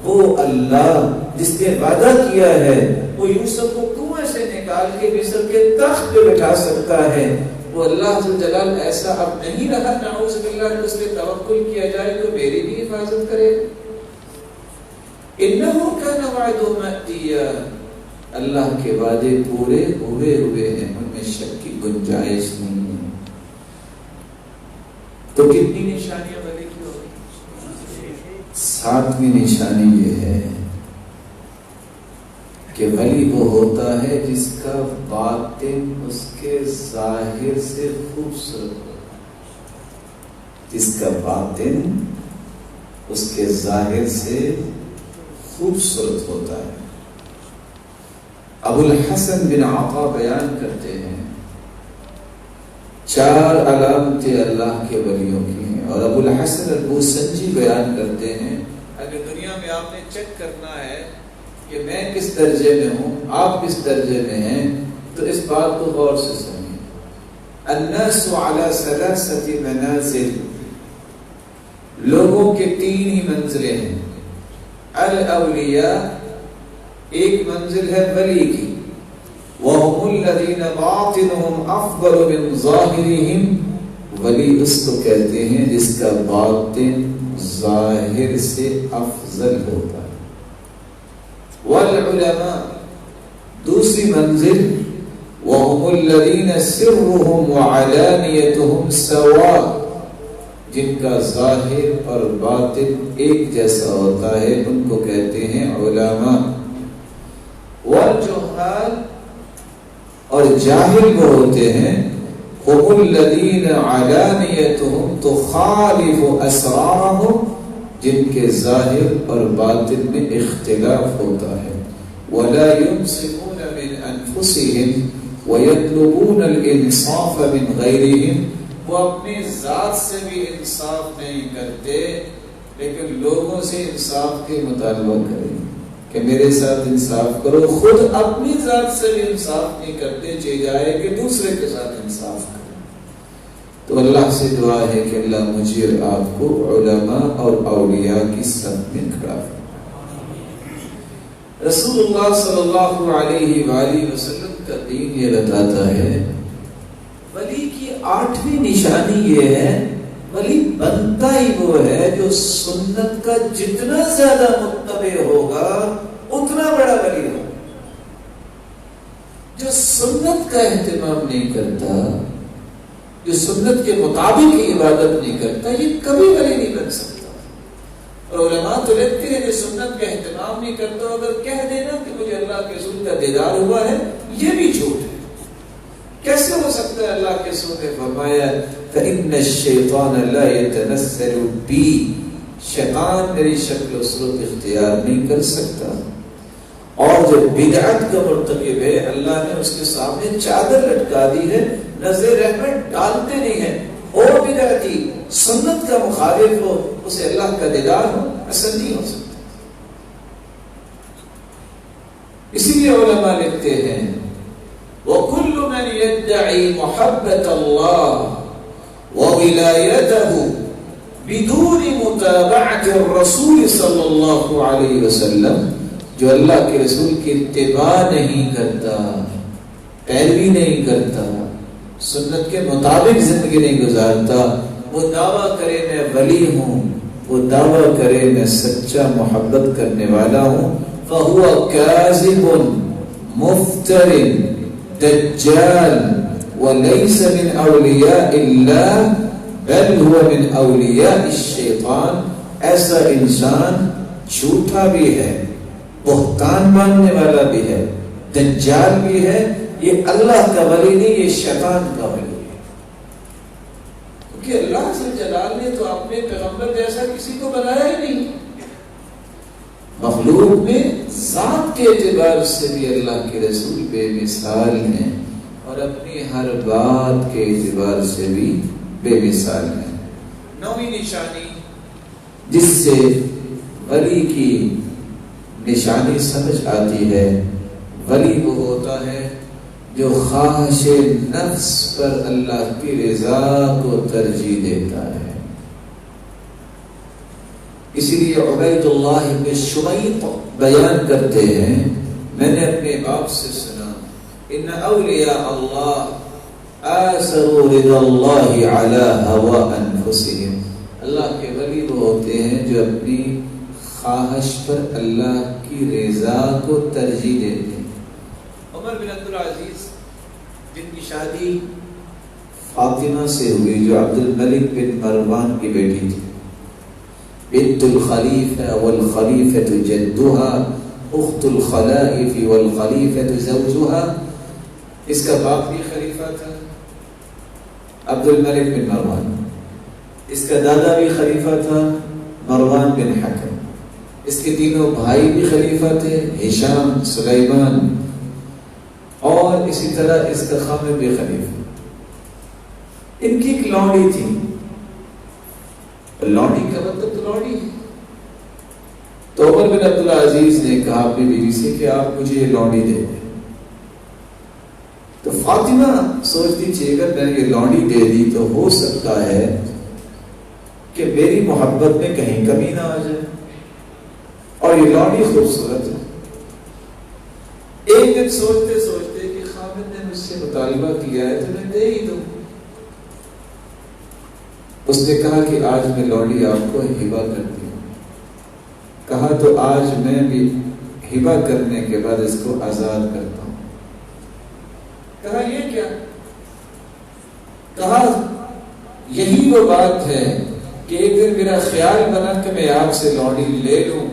وہ اللہ جس نے وعدہ کیا ہے وہ یوسف کو کنویں سے نکال کے مصر کے تخت پہ بٹھا سکتا ہے، وہ اللہ ذو جلال ایسا اب نہیں رہا نعوذ باللہ کہ اس پہ توکل کیا جائے تو میری بھی حفاظت کرے؟ انہو کان وعدہ مأتیا، اللہ کے وعدے پورے ہوئے ہیں، ان میں شک کی گنجائش نہیں ہے۔ تو کتنی نشانیاں ولی کی ہوگی؟ 7ویں نشانی یہ ہے کہ ولی وہ ہوتا ہے جس کا باطن اس کے ظاہر سے خوبصورت ہوتا ہے، جس کا باطن اس کے ظاہر سے خوبصورت ہوتا ہے۔ ابو الحسن بن عطا بیان کرتے ہیں 4 علامتیں اللہ کے ولیوں کی ہیں، اور ابو الحسن البوسنجی بیان کرتے ہیں اگر دنیا میں آپ نے چیک کرنا ہے کہ میں کس درجے میں ہوں، آپ کس درجے میں ہیں، تو اس بات کو غور سے سنیے۔ الناس على 3 منازل، لوگوں کے 3 ہی منزلیں ہیں۔ الاولیاء، ایک منزل ہے ولی کی، وهم الذين باطنهم افضل من ظاہرهم، ولی اس کو کہتے ہیں جس کا باطن ظاہر سے افضل ہوتا ہے۔ والعلماء، دوسری منزل، وهم الذين سرهم وعلانيتهم سواء، جن کا ظاہر اور باطن ایک جیسا ہوتا ہے، ان کو کہتے ہیں علماء۔ والجہال، اور جاہل وہ ہوتے ہیں، هم الذين علانيتهم تخالف اسرارهم، جن کے ظاہر اور باطن میں اختلاف ہوتا ہے۔ ولا ينصفون من انفسهم ويطلبون الانصاف من غيرهم، وہ اپنی ذات سے بھی انصاف نہیں کرتے لیکن لوگوں سے انصاف کے مطالبہ کریں کہ میرے ساتھ انصاف کرو، خود اپنی ذات سے بھی انصاف نہیں کرتے، چاہیے جائے کہ دوسرے کے ساتھ انصاف کریں۔ تو اللہ سے دعا ہے کہ اللہ مجھے اور آپ کو علماء اور اولیاء کی صف میں کھڑا فرمائے۔ رسول اللہ صلی اللہ علیہ وآلہ وسلم کا دین یہ بتاتا ہے، ولی کی 8ویں نشانی یہ ہے، ولی بنتا ہی وہ ہے جو سنت کا جتنا زیادہ متبع ہوگا اتنا بڑا ولی ہوگا۔ جو سنت کا اہتمام نہیں کرتا، جو سنت کے مطابق عبادت نہیں کرتا، یہ کبھی ولی نہیں بن سکتا۔ اور علماء تو لکھتے ہیں کہ سنت کا اہتمام نہیں کرتا، اگر کہہ دینا کہ مجھے اللہ کے رسول کا دیدار ہوا ہے، یہ بھی جھوٹ ہے۔ کیسے ہو سکتا ہے؟ اللہ کے رسول نے فرمایا فَإِنَّ الشَّيْطَانَ لَا يَتَنَزَّلُ بِي، شیطان میری شکل و صورت اختیار نہیں کر سکتا۔ اور جو بدعت کا مرتکب ہے، اللہ نے اس کے سامنے چادر لٹکا دی ہے، نظر رحمت ڈالتے نہیں ہیں۔ اور بدعتی سنت کا مخالف ہو، اسے اللہ کا دیدار ہو اثر نہیں ہو سکتا۔ اسی لیے علماء لکھتے ہیں وَكُلُّ مَنْ يَدَّعِي مُحَبَّةَ اللَّهِ وَوِلَایَتَهُ، بدون متابعت الرسول صلی اللہ علیہ وسلم، جو اللہ کے رسول کی اتباع نہیں کرتا، پیروی نہیں کرتا، سنت کے مطابق زندگی نہیں گزارتا، وہ دعویٰ کرے میں ولی ہوں، وہ دعویٰ کرے میں سچا محبت کرنے والا ہوں، فَهُوَ كَاذِبٌ مُفْتَرٍ دجال وَلَيْسَ مِنْ أَوْلِيَاءِ اللَّهِ بل هو من اولیاء الشیطان۔ ایسا انسان جھوٹا بھی ہے، بہتان ماننے والا بھی ہے، دجال بھی ہے، یہ اللہ کا ولی نہیں، یہ شیطان کا ولی ہے۔ کیونکہ اللہ سے جلال نے تو اپنے پیغمبر جیسا کسی کو بنایا ہی نہیں۔ مخلوق میں ذات کے اعتبار سے بھی اللہ کے رسول بے مثال ہیں، اور اپنی ہر بات کے اعتبار سے بھی بے مثال ہے۔ نویں نشانی جس سے ولی کی نشانی سمجھ آتی ہے، ولی وہ ہوتا ہے جو خواہش نفس پر اللہ کی رضا کو ترجیح دیتا ہے۔ اسی لیے عبید اللہ بن شمیط بیان کرتے ہیں، میں نے اپنے باپ سے سنا، ان اولیاء اللہ آثروا رضا اللہ علی ہوا انفسہم، اللہ کے ولی وہ ہوتے ہیں جو اپنی خواہش پر اللہ کی رضا کو ترجیح دیتے ہیں۔ عمر بن عبدالعزیز جن کی شادی فاطمہ سے ہوئی، جو عبد الملک بن مروان کی بیٹی تھی، بنت الخلیفہ والخلیفۃ جدها اخت الخلائف والخلیفۃ زوجها، اس کا باپ بھی خلیفہ تھا عبد الملک بن مروان، اس کا دادا بھی خلیفہ تھا مروان بن حکم، اس کے تینوں بھائی بھی خلیفہ تھے، ہشام، سلیمان، اور اسی طرح اس کا خامد بھی خلیفہ۔ ان کی ایک لونڈی تھی، لونڈی کا مطلب تو لونڈی ہے، تو عمر بن عبدالعزیز نے کہا اپنی بیوی سے کہ آپ مجھے یہ لونڈی دے دیں۔ تو فاطمہ سوچتی تھی اگر میں نے یہ لونڈی دے دی تو ہو سکتا ہے کہ میری محبت میں کہیں کمی نہ آ جائے، اور یہ لونڈی خوبصورت ہے۔ ایک دن سوچتے سوچتے کہ خامد نے مجھ سے مطالبہ کیا ہے تو میں دے ہی دوں۔ اس نے کہا کہ آج میں لونڈی آپ کو ہبہ کرتی ہوں۔ کہا تو آج میں بھی ہبہ کرنے کے بعد اس کو آزاد کرتا ہوں۔ کہا یہ کیا؟ کہا یہی وہ بات ہے کہ ایک دن میرا خیال بنا کہ میں آپ سے لونڈی لے لوں،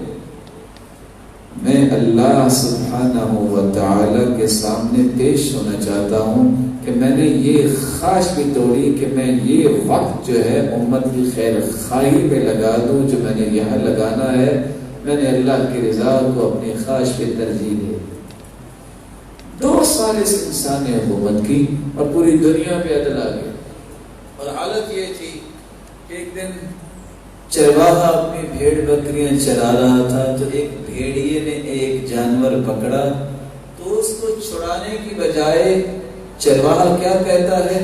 میں اللہ سبحانہ و تعالی کے سامنے پیش ہونا چاہتا ہوں کہ میں نے یہ خواہش بھی توڑی کہ میں یہ وقت جو ہے امت کی خیر خواہی پہ لگا دوں جو میں نے یہاں لگانا ہے، میں نے اللہ کی رضا کو اپنی خواہش پہ ترجیح دی۔ 2 سال اس انسان نے حکومت کی اور پوری دنیا پہ عدل آ گیا، اور حالت یہ تھی کہ ایک دن چرواہا اپنی بھیڑ بکریاں چرا رہا تھا، تو ایک بھیڑیے نے ایک جانور پکڑا، تو اس کو چھڑانے کی بجائے چرواہا کیا کہتا ہے،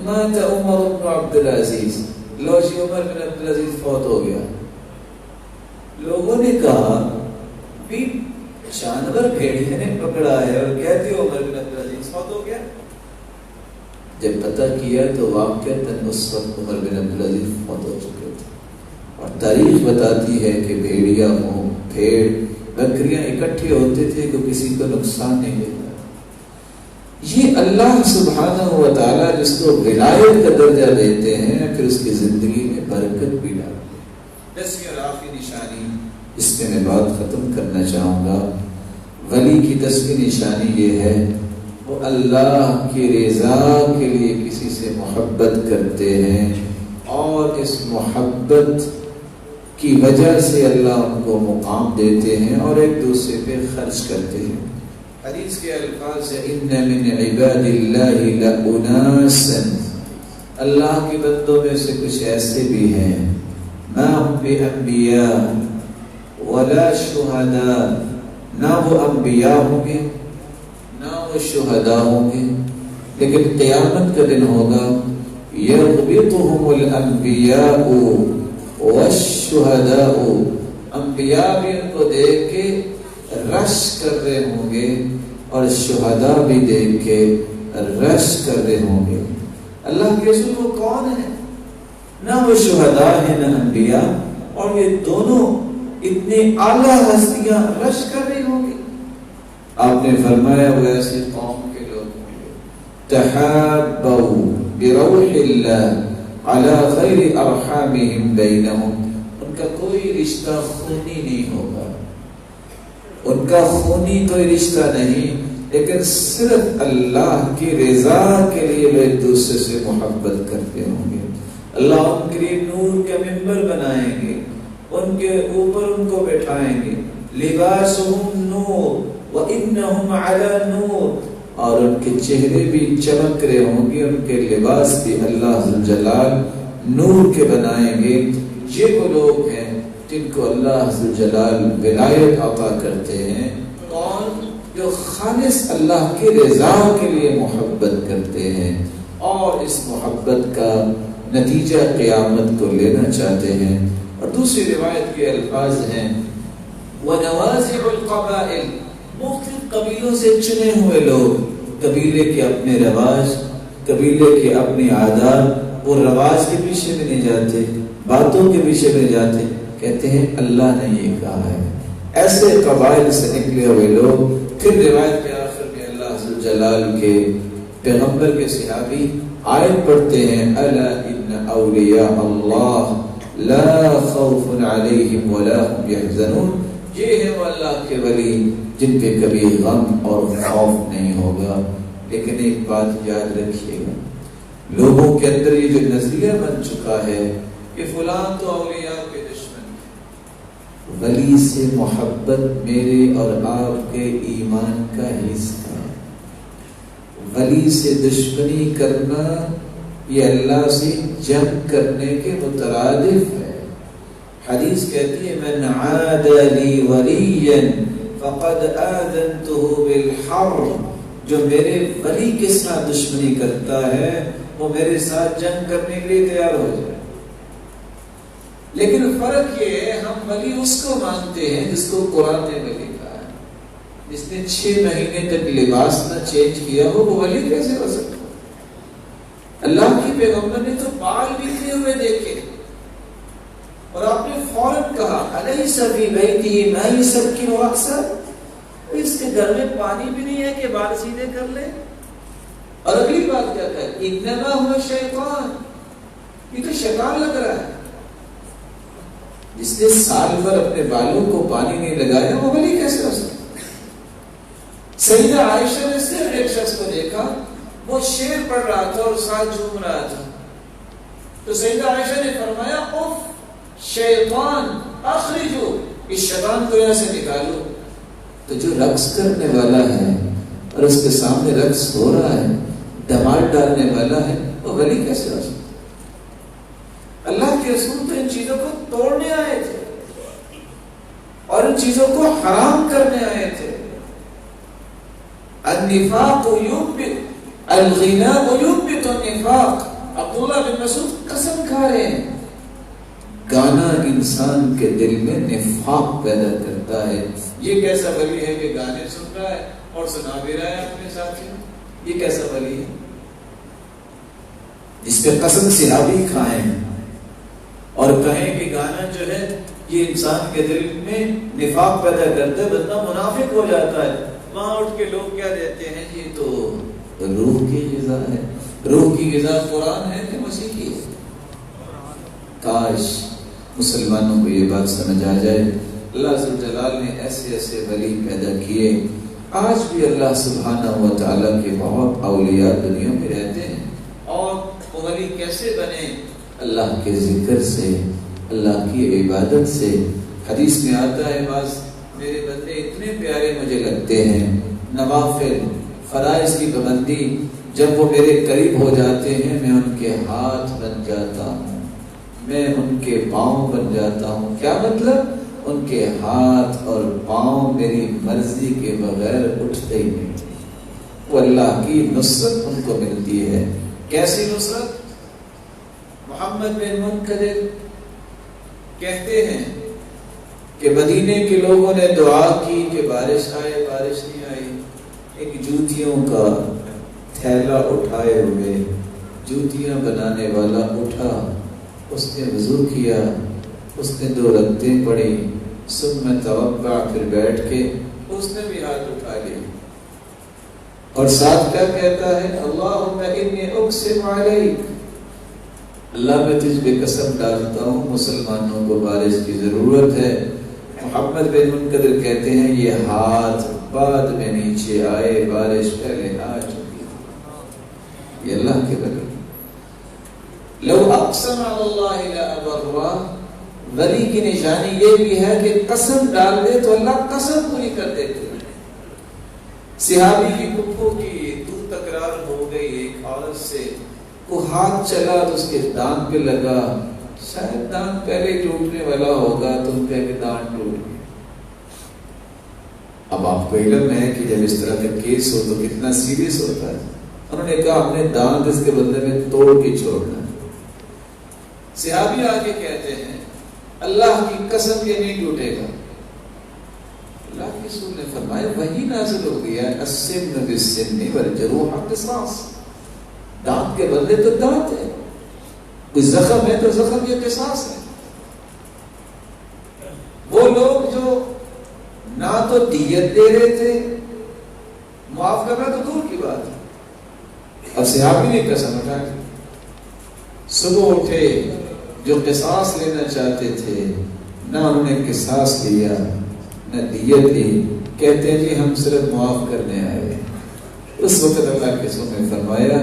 مات عمر بن عبدالعزیز، لو جی عمر بن عبدالعزیز فوت ہو گیا۔ لوگوں نے کہا بھی جانور بھیڑیے نے پکڑا ہے اور کہتے ہو عمر بن عبدالعزیز فوت ہو گیا۔ جب پتہ کیا تو واقعتاً اس وقت عمر بن عبدالعزیز فوت ہو چکے تھے، اور تاریخ بتاتی ہے کہ بھیڑیا ہوں، بھیڑ بکریاں اکٹھے ہوتے تھے کہ کسی کو نقصان نہیں دیتا۔ یہ اللہ سبحانہ و تعالیٰ جس کو ولایت کا درجہ دیتے ہیں پھر اس کی زندگی میں برکت بھی ڈالتے ہیں۔ 10ویں اور آخری نشانی اس میں میں بات ختم کرنا چاہوں گا، ولی کی 10ویں نشانی یہ ہے وہ اللہ کی رضا کے لیے کسی سے محبت کرتے ہیں، اور اس محبت کی وجہ سے اللہ ان کو مقام دیتے ہیں اور ایک دوسرے پہ خرچ کرتے ہیں۔ حدیث کے الفاظ سے ان من عباد اللہ لاناسا، اللہ کے بندوں میں سے کچھ ایسے بھی ہیں ما هم بانبیاء ولا شہداء، نہ وہ انبیاء ہوں گے نہ وہ شہداء ہوں گے، لیکن قیامت کا دن ہوگا یغبطهم الانبیاء والشہداء، انبیاء بھی ان کو دیکھ کے رش کر رہے ہوں گے اور شہداء بھی دیکھ کے رش کر رہے ہوں گے۔ اللہ کے رسول وہ کون ہے؟ نہ وہ شہداء ہیں نہ انبیاء، اور یہ دونوں اتنے اعلیٰ ہستیاں رش کر رہی ہوں گی۔ آپ نے فرمایا وہ ایسی قوم کے لوگ ہوں گے تحابوا بروح اللہ علی غیر ارحامہم بینہم، ان کا کوئی رشتہ خونی نہیں ہوگا، ان کا خونی کوئی رشتہ نہیں، لیکن صرف اللہ کی رضا کے لیے وہ ایک دوسرے سے محبت کرتے ہوں گے۔ اللہ ان کے لیے نور کا ممبر بنائیں گے، ان کے اوپر ان کو بٹھائیں گے، لباسہم نور وانہم علی نور، اور ان کے چہرے بھی چمک رہے ہوں گے، ان کے لباس بھی اللہ ذوالجلال نور کے بنائیں گے۔ یہ وہ لوگ ہیں جن کو اللہ ذوالجلال ولایت عطا کرتے ہیں، کون؟ جو خالص اللہ کی رضا کے لیے محبت کرتے ہیں اور اس محبت کا نتیجہ قیامت کو لینا چاہتے ہیں۔ اور دوسری روایت کے الفاظ ہیں وَنَوَازِعُ الْقَبَائِلِ، مختلف قبیلوں سے چنے ہوئے لوگ، قبیلے کے اپنے رواج، قبیلے کے اپنے عادات، وہ رواج کے پیچھے میں نہیں جاتے، باتوں کے پیچھے میں جاتے، کہتے ہیں اللہ نے یہ کہا ہے۔ ایسے قبائل سے نکلے ہوئے لوگ، پھر روایت کے آخر میں اللہ ذوالجلال کے پیغمبر کے صحابی آیت پڑھتے ہیں الا ان اولیاء اللہ لا خوف علیہم ولا هم يحزنون، یہ ہے وہ اللہ کے ولی جن پہ کبھی غم اور خوف نہیں ہوگا۔ لیکن ایک بات یاد رکھیے گا، لوگوں کے اندر یہ جو نظریہ بن چکا ہے کہ فلاں تو اولیاء کے دشمن ہے، ولی سے محبت میرے اور آپ کے ایمان کا حصہ ہے، ولی سے دشمنی کرنا یہ اللہ سے جنگ کرنے کے مترادف ہے۔ حدیث کہتی ہے من عاد لی ولیا فقد آذنته بالحرب، جو میرے ولی کے ساتھ دشمنی کرتا ہے وہ میرے ساتھ جنگ کرنے کے لیے تیار ہو جائے۔ لیکن فرق یہ ہے ہم ولی اس کو مانتے ہیں جس کو قرآن نے ولی کہا ہے، جس نے 6 مہینے تک لباس نہ چینج کیا ہو وہ ولی کیسے ہو سکتا؟ اللہ کی پیغمبر نے تو بال بکھرے ہوئے دیکھے اور آپ نے فوراً کہا الیس فی بیتہ ما یسکن رأسہ، اس کے گھر میں پانی بھی نہیں ہے کہ بال سیدھے کر لے۔ اور اگلی بات کیا ہے انما هو شیطان، یہ تو شیطان لگ رہا ہے، جس نے سال بھر اپنے بالوں کو پانی نہیں لگایا وہ ولی کیسے ہو سکتا؟ سیدہ عائشہ نے صرف ایک شخص کو دیکھا، وہ شعر پڑھ رہا تھا اور ساتھ جھوم رہا تھا، تو سیدہ عائشہ نے فرمایا اف شیطان اخرجو، اس شیطان کو یہاں سے نکالو۔ تو جو رقص کرنے والا ہے اور اس کے سامنے رقص ہو رہا ہے، دماغ ڈالنے والا ہے، وہ ولی کیسے ہو سکتا؟ اللہ کے رسول تو ان چیزوں کو توڑنے آئے تھے اور ان چیزوں کو حرام کرنے آئے تھے۔ النفاق ینبت الغناء ینبت النفاق، عبداللہ بن مسعود قسم کھا رہے ہیں گانا انسان کے دل میں نفاق پیدا کرتا ہے۔ یہ کیسا ولی ہے کہ گانے سن رہا ہے اور سنا بھی رہا ہے اپنے ساتھیوں؟ یہ کیسا ولی ہے جس پہ قسم صحابی کھائیں اور کہیں کہ گانا جو ہے یہ انسان کے دل میں نفاق پیدا کرتا ہے، بندہ منافق ہو جاتا ہے۔ وہاں اٹھ کے لوگ کیا دیتے ہیں، یہ تو روح کی غذا ہے۔ روح کی غذا قرآن ہے کہ مسیح کی ہے؟ کاش مسلمانوں کو یہ بات سمجھ آ جائے۔ اللہ ذوالجلال نے ایسے ایسے ولی پیدا کیے، آج بھی اللہ سبحانہ و تعالیٰ کے بہت اولیاء دنیا میں رہتے ہیں۔ اور وہ ولی کیسے بنے؟ اللہ کے ذکر سے، اللہ کی عبادت سے۔ حدیث میں آتا ہے بعض میرے بندے اتنے پیارے مجھے لگتے ہیں، نوافل فرائض کی پابندی جب وہ میرے قریب ہو جاتے ہیں میں ان کے ہاتھ بن جاتا ہوں، میں ان کے پاؤں بن جاتا ہوں۔ کیا مطلب؟ ان کے ہاتھ اور پاؤں میری مرضی کے بغیر اٹھتے ہی نہیں، وہ اللہ کی نصرت ان کو ملتی ہے۔ کیسی نصرت؟ محمد بن منکدر کہتے ہیں کہ مدینے کے لوگوں نے دعا کی کہ بارش آئے، بارش نہیں آئی۔ ایک جوتیوں کا تھیلا اٹھائے ہوئے جوتیاں بنانے والا اٹھا، اس نے وضو کیا، اس نے 2 رکعتیں پڑھی، ثم توضأ، پھر بیٹھ کے اس نے بھی ہاتھ اٹھا لیا اور ساتھ کیا کہتا ہے؟ اللہم انی اقسم علیک، اللہ میں تجھ پہ قسم ڈالتا ہوں مسلمانوں کو بارش کی ضرورت ہے۔ محمد بن منقدر کہتے ہیں یہ ہاتھ بعد میں نیچے آئے، بارش پہلے آ چکی، یہ اللہ کے بغیر۔ لو اقسم علی اللہ لابرہ، ولی کی نشانی یہ بھی ہے کہ قسم ڈال دے تو اللہ قسم پوری کر دیتے ہیں۔ صحابی کی پھپھو کی تکرار ہو گئی ایک عورت سے، وہ ہاتھ چلا تو اس کے دانت پہ لگا، شاید دانت پہلے ٹوٹنے والا ہوگا تو ان کا دانت ٹوٹ گیا۔ اب آپ کو علم ہے کہ جب اس طرح کا کیس ہو تو کتنا سیریس ہوتا ہے۔ انہوں نے کہا اپنے دانت اس کے بدلے میں توڑ کے چھوڑنا۔ صحابی آگے کہتے ہیں اللہ کی قسم یہ نہیں ٹوٹے گا۔ اللہ کے رسول نے فرمایا وہی نازل ہو گیا السن بالسن والجروح قصاص، دانت کے بدلے تو دانت ہے، کوئی زخم ہے تو زخم یہ قصاص ہے۔ وہ لوگ جو نہ تو دیت دے رہے تھے، معاف کرنا تو دور کی بات ہے، اب صحابی نے قسم اٹھا دی۔ صبح اٹھے جو قصاص لینا چاہتے تھے، نہ انہوں نے قصاص لیا نہ دیت لی، کہتے ہیں جی ہم صرف معاف کرنے آئے۔ اس وقت اللہ کے رسول نے فرمایا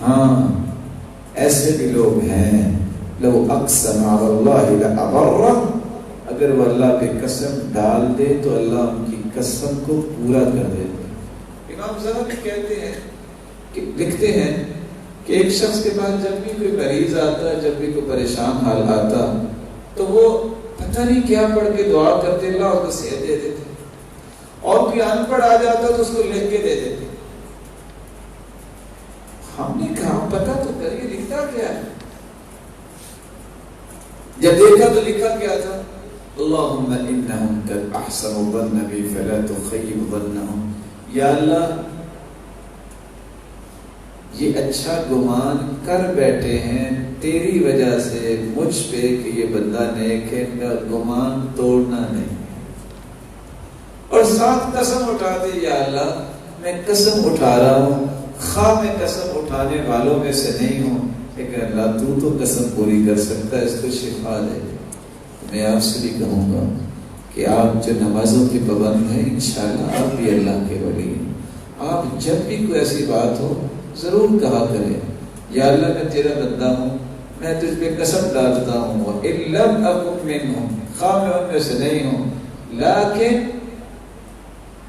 ہاں ایسے بھی لوگ ہیں، لو اقسم علی اللہ لابرہ، اگر وہ اللہ پہ قسم ڈال دے تو اللہ ان کی قسم کو پورا کر دیتے۔ امام ذہبی کہتے ہیں کہ لکھتے ہیں کہ ایک شخص کے پاس جب بھی کوئی مریض آتا، جب بھی کوئی پریشان حال آتا تو وہ پتہ نہیں کیا پڑھ کے دعا کرتے، اللہ اس کو صحت دے دیتے، اور کوئی ان پڑھ آ جاتا تو اس کو لکھ کے دے دیتے۔ ہم نے کہا پتہ تو کریے لکھتا کیا ہے؟ جب دیکھا تو لکھا کیا تھا؟ اللہم انہم قد احسنوا الظن بی فلا تخیب ظنہم، یا اللہ یہ اچھا گمان کر بیٹھے ہیں تیری وجہ سے مجھ پہ کہ یہ بندہ نیک ہے، ان کا گمان توڑنا نہیں۔ اور ساتھ قسم اٹھا دے یا اللہ میں قسم اٹھا رہا ہوں، خواہ میں قسم اٹھانے والوں میں سے نہیں ہوں، لیکن اللہ تو قسم پوری کر سکتا ہے، اس کو شفا دے۔ میں آپ سے بھی کہوں گا کہ آپ جو نمازوں کے پابند ہیں انشاءاللہ آپ بھی اللہ کے ولی ہیں۔ آپ جب بھی کوئی ایسی بات ہو ضرور کہا کریں یا اللہ میں تیرا بندہ ہوں، میں تجھ پہ قسم ڈالتا ہوں، وَإِن لَمْ أَكُن مِّنْهُمْ، خواہ میں ان میں سے نہیں ہوں، لیکن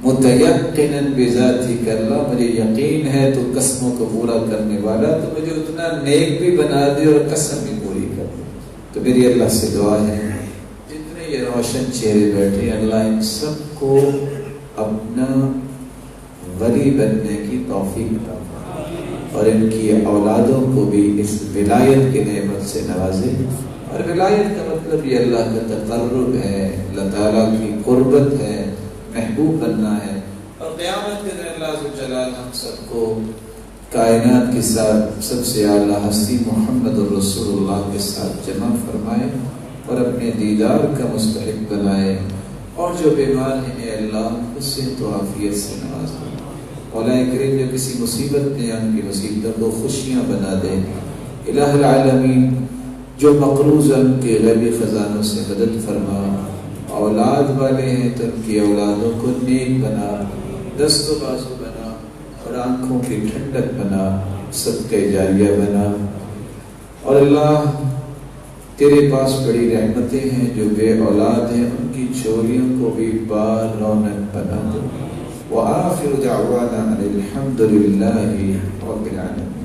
متیقناً بذاتک، اللہ مجھے یقین ہے تو قسموں کو پورا کرنے والا، تو مجھے اتنا نیک بھی بنا دے اور قسم بھی پوری کر دے۔ تو میری اللہ سے دعا ہے جتنے یہ روشن چہرے بیٹھے اللہ ان سب کو اپنا ولی بننے کی توفیق عطا فرمائے اور ان کی اولادوں کو بھی اس ولایت کی نعمت سے نوازے۔ اور ولایت کا مطلب یہ اللہ کا تقرب ہے، اللہ تعالیٰ کی قربت ہے، محبوب بننا ہے۔ اور قیامت کے دن اللہ عز و جلال ہم سب کو کائنات کے ساتھ سب سے اعلیٰ ہستی محمد الرسول اللہ کے ساتھ جمع فرمائے اور اپنے دیدار کا مستحق بنائے، اور جو بیمار ہیں اللہ اس سے تو عافیت سے نواز دے۔ مولا کریم جو کسی مصیبت میں ان کی مصیبتوں کو خوشیاں بنا دے۔ الہ العالمین جو مقروض ان کے غیبی خزانوں سے مدد فرما، اولاد والے ہیں تو ان کی اولادوں کو نیک بنا، دست و بازو بنا اور آنکھوں کی ٹھنڈک بنا، صدقہ جاریہ بنا۔ اور اللہ تیرے پاس بڑی رحمتیں ہیں، جو بے اولاد ہیں ان کی چوریوں کو بھی بار رونق بنا دو۔ وآخر دعوانا الحمد للہ رب العالمین۔